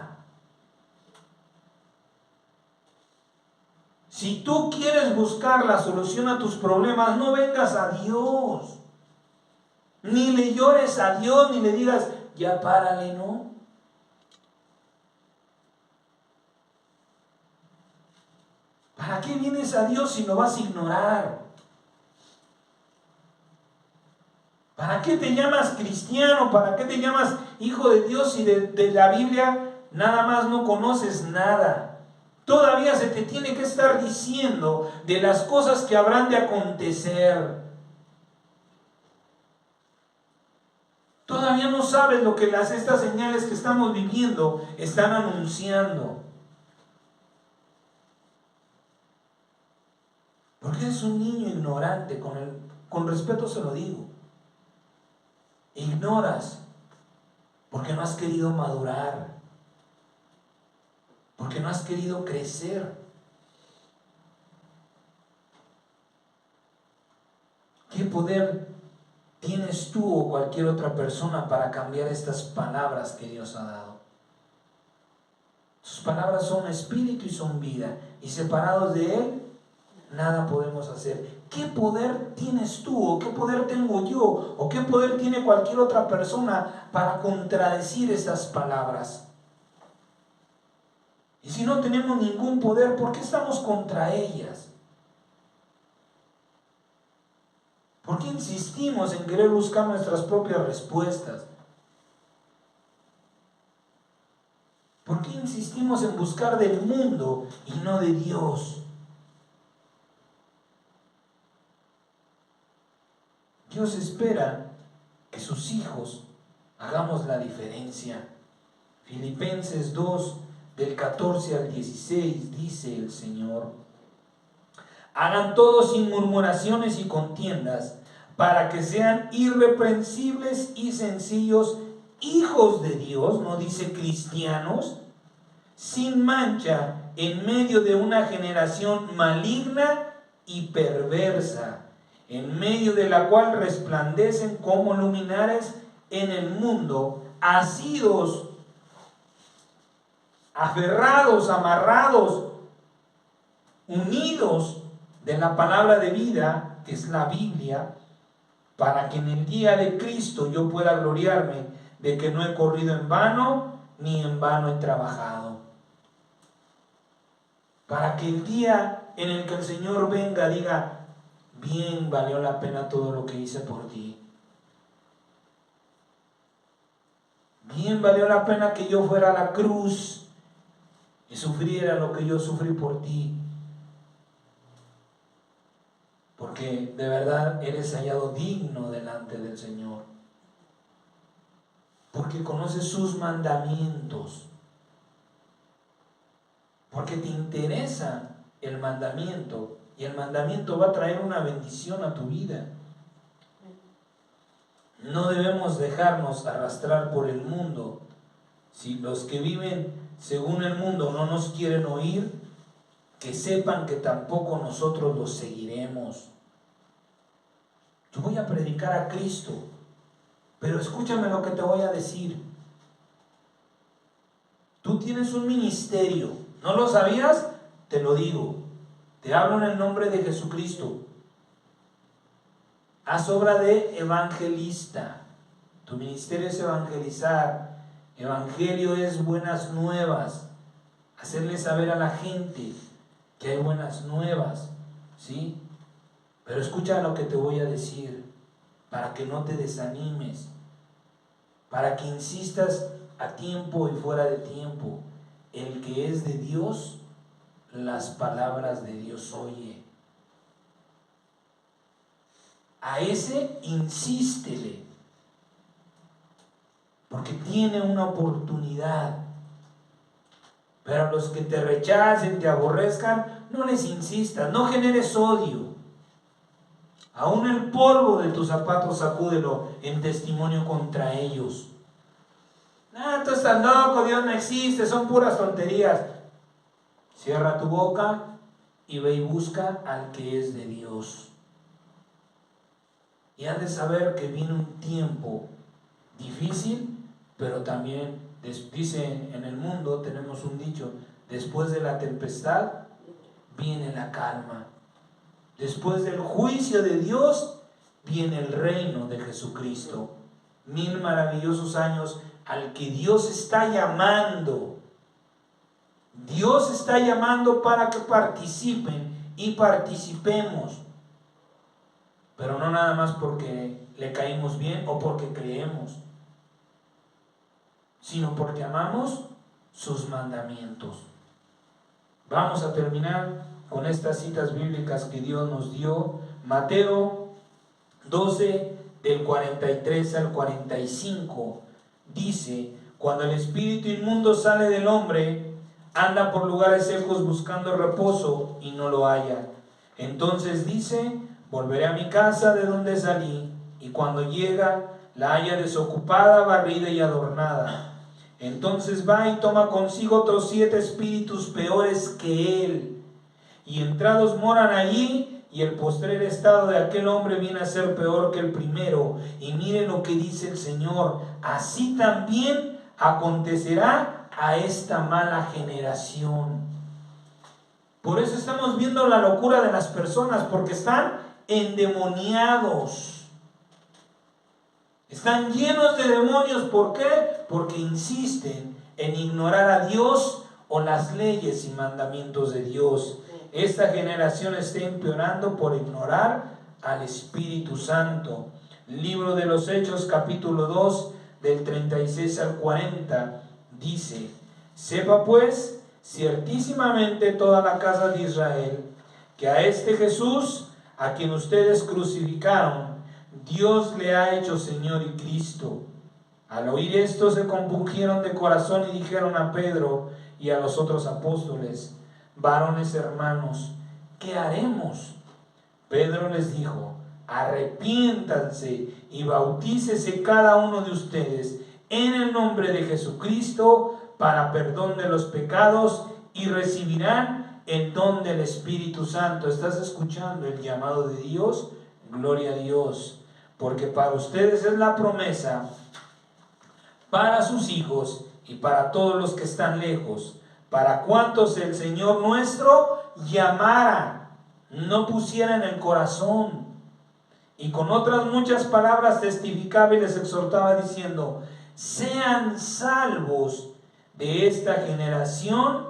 Si tú quieres buscar la solución a tus problemas, no vengas a Dios, ni le llores a Dios, ni le digas: ya párale, ¿no? ¿Para qué vienes a Dios si lo vas a ignorar? ¿Para qué te llamas cristiano? ¿Para qué te llamas hijo de Dios si de la Biblia nada más no conoces nada? Todavía se te tiene que estar diciendo de las cosas que habrán de acontecer. Todavía no sabes lo que estas señales que estamos viviendo están anunciando. Porque eres un niño ignorante, con respeto se lo digo. Ignoras porque no has querido madurar, porque no has querido crecer. ¿Qué poder tienes tú o cualquier otra persona para cambiar estas palabras que Dios ha dado? Sus palabras son espíritu y son vida, y separados de Él nada podemos hacer. ¿Qué poder tienes tú, o qué poder tengo yo, o qué poder tiene cualquier otra persona para contradecir estas palabras? Y si no tenemos ningún poder, ¿por qué estamos contra ellas? ¿Por qué insistimos en querer buscar nuestras propias respuestas? ¿Por qué insistimos en buscar del mundo y no de Dios? Dios espera que sus hijos hagamos la diferencia. Filipenses 2, del 14 al 16, dice el Señor: hagan todo sin murmuraciones y contiendas, para que sean irreprensibles y sencillos, hijos de Dios, no dice cristianos, sin mancha, en medio de una generación maligna y perversa, en medio de la cual resplandecen como luminares en el mundo, asidos, aferrados, amarrados, unidos de la palabra de vida, que es la Biblia, para que en el día de Cristo yo pueda gloriarme de que no he corrido en vano, ni en vano he trabajado. Para que el día en el que el Señor venga diga: bien valió la pena todo lo que hice por ti. Bien valió la pena que yo fuera a la cruz y sufriera lo que yo sufrí por ti. Porque de verdad eres hallado digno delante del Señor. Porque conoces sus mandamientos. Porque te interesa el mandamiento. Y el mandamiento va a traer una bendición a tu vida. No debemos dejarnos arrastrar por el mundo. Si los que viven según el mundo no nos quieren oír, que sepan que tampoco nosotros los seguiremos. Yo voy a predicar a Cristo, pero escúchame lo que te voy a decir. Tú tienes un ministerio, ¿No lo sabías? Te lo digo. Te hablo en el nombre de Jesucristo. Haz obra de evangelista. Tu ministerio es evangelizar. Evangelio es buenas nuevas. Hacerle saber a la gente que hay buenas nuevas, ¿sí? Pero escucha lo que te voy a decir, para que no te desanimes, para que insistas a tiempo y fuera de tiempo. El que es de Dios, las palabras de Dios oye. A ese insístele, porque tiene una oportunidad. Pero a los que te rechacen, te aborrezcan, no les insistas, no generes odio. Aún el polvo de tus zapatos sacúdelo en testimonio contra ellos. Tú estás loco, Dios no existe, son puras tonterías. Cierra tu boca y ve y busca al que es de Dios. Y has de saber que viene un tiempo difícil, pero también, dice en el mundo, tenemos un dicho, después de la tempestad viene la calma. Después del juicio de Dios viene el reino de Jesucristo. 1000 maravillosos años al que Dios está llamando. Dios está llamando para que participen y participemos. Pero no nada más porque le caímos bien o porque creemos, sino porque amamos sus mandamientos. Vamos a terminar con estas citas bíblicas que Dios nos dio. Mateo 12, del 43 al 45, dice: cuando el espíritu inmundo sale del hombre, anda por lugares secos buscando reposo y no lo halla. Entonces dice: volveré a mi casa de donde salí, y cuando llega, la halla desocupada, barrida y adornada. Entonces va y toma consigo otros 7 espíritus peores que él, y entrados moran allí, y el postrer estado de aquel hombre viene a ser peor que el primero. Y miren lo que dice el Señor: así también acontecerá a esta mala generación. Por eso estamos viendo la locura de las personas, porque están endemoniados. Están llenos de demonios. ¿Por qué? Porque insisten en ignorar a Dios o las leyes y mandamientos de Dios. Esta generación está empeorando por ignorar al Espíritu Santo. Libro de los Hechos, capítulo 2, del 36 al 40, dice: sepa pues ciertísimamente toda la casa de Israel, que a este Jesús, a quien ustedes crucificaron, Dios le ha hecho Señor y Cristo. Al oír esto se compungieron de corazón y dijeron a Pedro y a los otros apóstoles: varones hermanos, ¿qué haremos? Pedro les dijo: arrepiéntanse y bautícese cada uno de ustedes en el nombre de Jesucristo para perdón de los pecados, y recibirán el don del Espíritu Santo. ¿Estás escuchando el llamado de Dios? Gloria a Dios. Porque para ustedes es la promesa, para sus hijos y para todos los que están lejos, para cuantos el Señor nuestro llamara, no pusiera en el corazón. Y con otras muchas palabras testificaba y les exhortaba diciendo: sean salvos de esta generación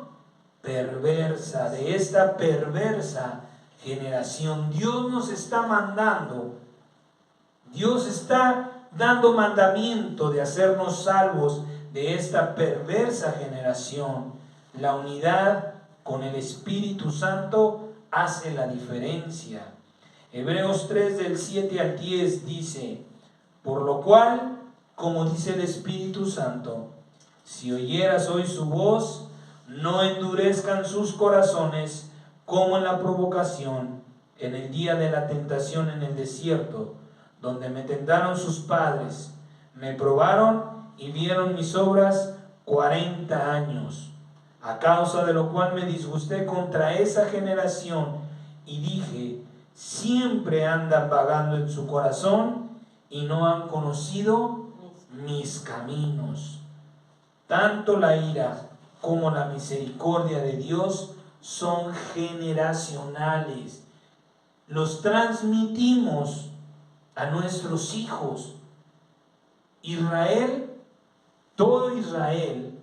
perversa, de esta perversa generación. Dios nos está mandando, Dios está dando mandamiento de hacernos salvos de esta perversa generación. La unidad con el Espíritu Santo hace la diferencia. Hebreos 3, del 7 al 10 dice: por lo cual, como dice el Espíritu Santo, si oyeras hoy su voz, no endurezcan sus corazones como en la provocación, en el día de la tentación en el desierto, donde me tentaron sus padres, me probaron y vieron mis obras 40 años, a causa de lo cual me disgusté contra esa generación y dije: siempre andan vagando en su corazón y no han conocido mis caminos. Tanto la ira como la misericordia de Dios son generacionales. Los transmitimos a nuestros hijos. Israel, todo Israel,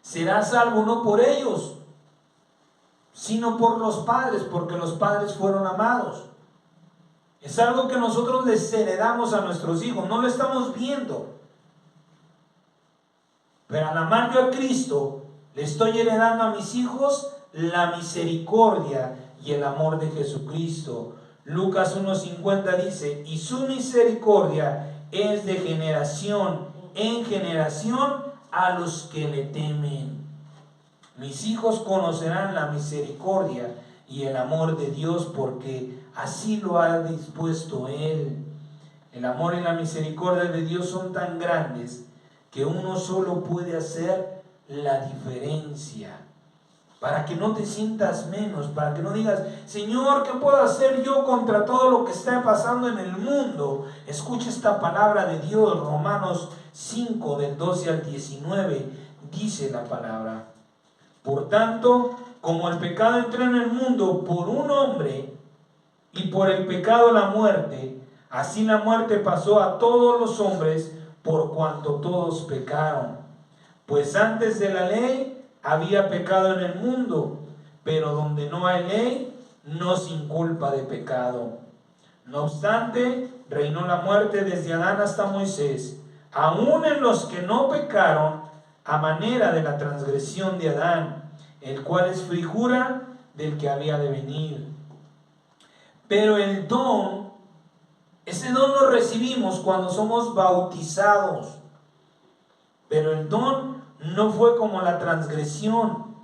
será salvo no por ellos, sino por los padres, porque los padres fueron amados. Es algo que nosotros les heredamos a nuestros hijos, no lo estamos viendo. Pero al amar yo a Cristo, le estoy heredando a mis hijos la misericordia y el amor de Jesucristo. Lucas 1:50 dice, y su misericordia es de generación en generación a los que le temen. Mis hijos conocerán la misericordia y el amor de Dios porque así lo ha dispuesto Él. El amor y la misericordia de Dios son tan grandes que uno solo puede hacer la diferencia. Para que no te sientas menos, para que no digas, Señor, ¿qué puedo hacer yo contra todo lo que está pasando en el mundo? Escucha esta palabra de Dios, Romanos 5, del 12 al 19, dice la palabra. Por tanto, como el pecado entró en el mundo por un hombre, y por el pecado la muerte, así la muerte pasó a todos los hombres, por cuanto todos pecaron. Pues antes de la ley había pecado en el mundo, pero donde no hay ley, no sin culpa de pecado. No obstante, reinó la muerte desde Adán hasta Moisés, aun en los que no pecaron, a manera de la transgresión de Adán, el cual es figura del que había de venir. Pero el don, ese don lo recibimos cuando somos bautizados. Pero el don no fue como la transgresión,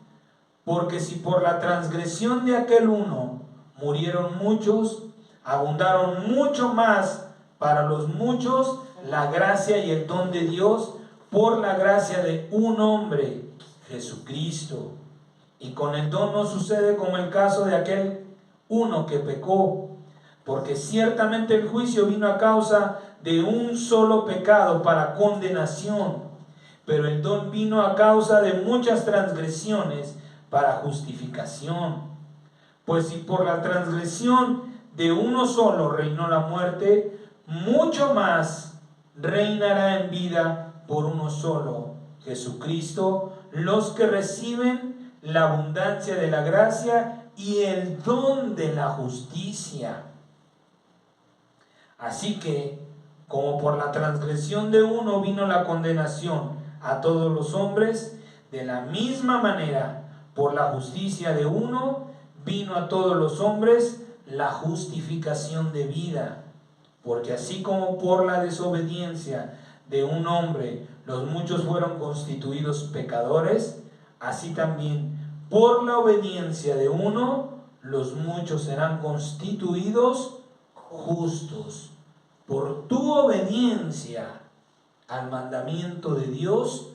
porque si por la transgresión de aquel uno murieron muchos, abundaron mucho más para los muchos la gracia y el don de Dios por la gracia de un hombre, Jesucristo. Y con el don no sucede como el caso de aquel uno que pecó, porque ciertamente el juicio vino a causa de un solo pecado para condenación, pero el don vino a causa de muchas transgresiones para justificación. Pues si por la transgresión de uno solo reinó la muerte, mucho más reinará en vida por uno solo, Jesucristo, los que reciben la abundancia de la gracia y el don de la justicia. Así que, como por la transgresión de uno vino la condenación a todos los hombres, de la misma manera, por la justicia de uno, vino a todos los hombres la justificación de vida. Porque así como por la desobediencia de un hombre los muchos fueron constituidos pecadores, así también por la obediencia de uno los muchos serán constituidos justos. Por tu obediencia al mandamiento de Dios,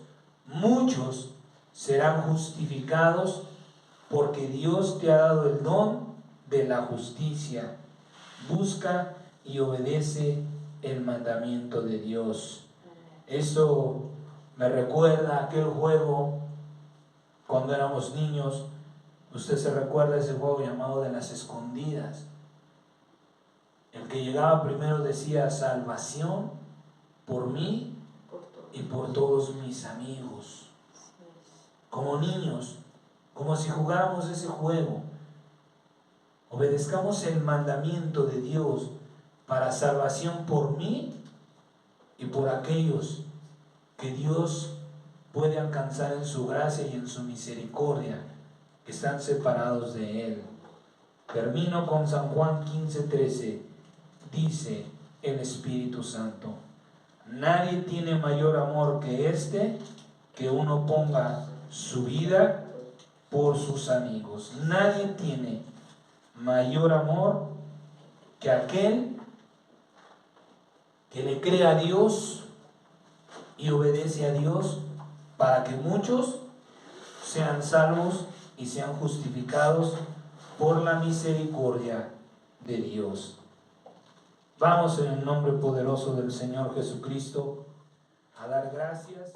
muchos serán justificados, porque Dios te ha dado el don de la justicia. Busca y obedece el mandamiento de Dios. Eso me recuerda a aquel juego cuando éramos niños. Usted se recuerda ese juego llamado de las escondidas. El que llegaba primero decía salvación por mí y por todos mis amigos. Como niños, como si jugáramos ese juego. Obedezcamos el mandamiento de Dios para salvación por mí y por aquellos que Dios puede alcanzar en su gracia y en su misericordia, que están separados de Él. Termino con San Juan 15:13. Dice el Espíritu Santo: nadie tiene mayor amor que este, que uno ponga su vida por sus amigos. Nadie tiene mayor amor que aquel que le cree a Dios y obedece a Dios para que muchos sean salvos y sean justificados por la misericordia de Dios. Vamos en el nombre poderoso del Señor Jesucristo a dar gracias.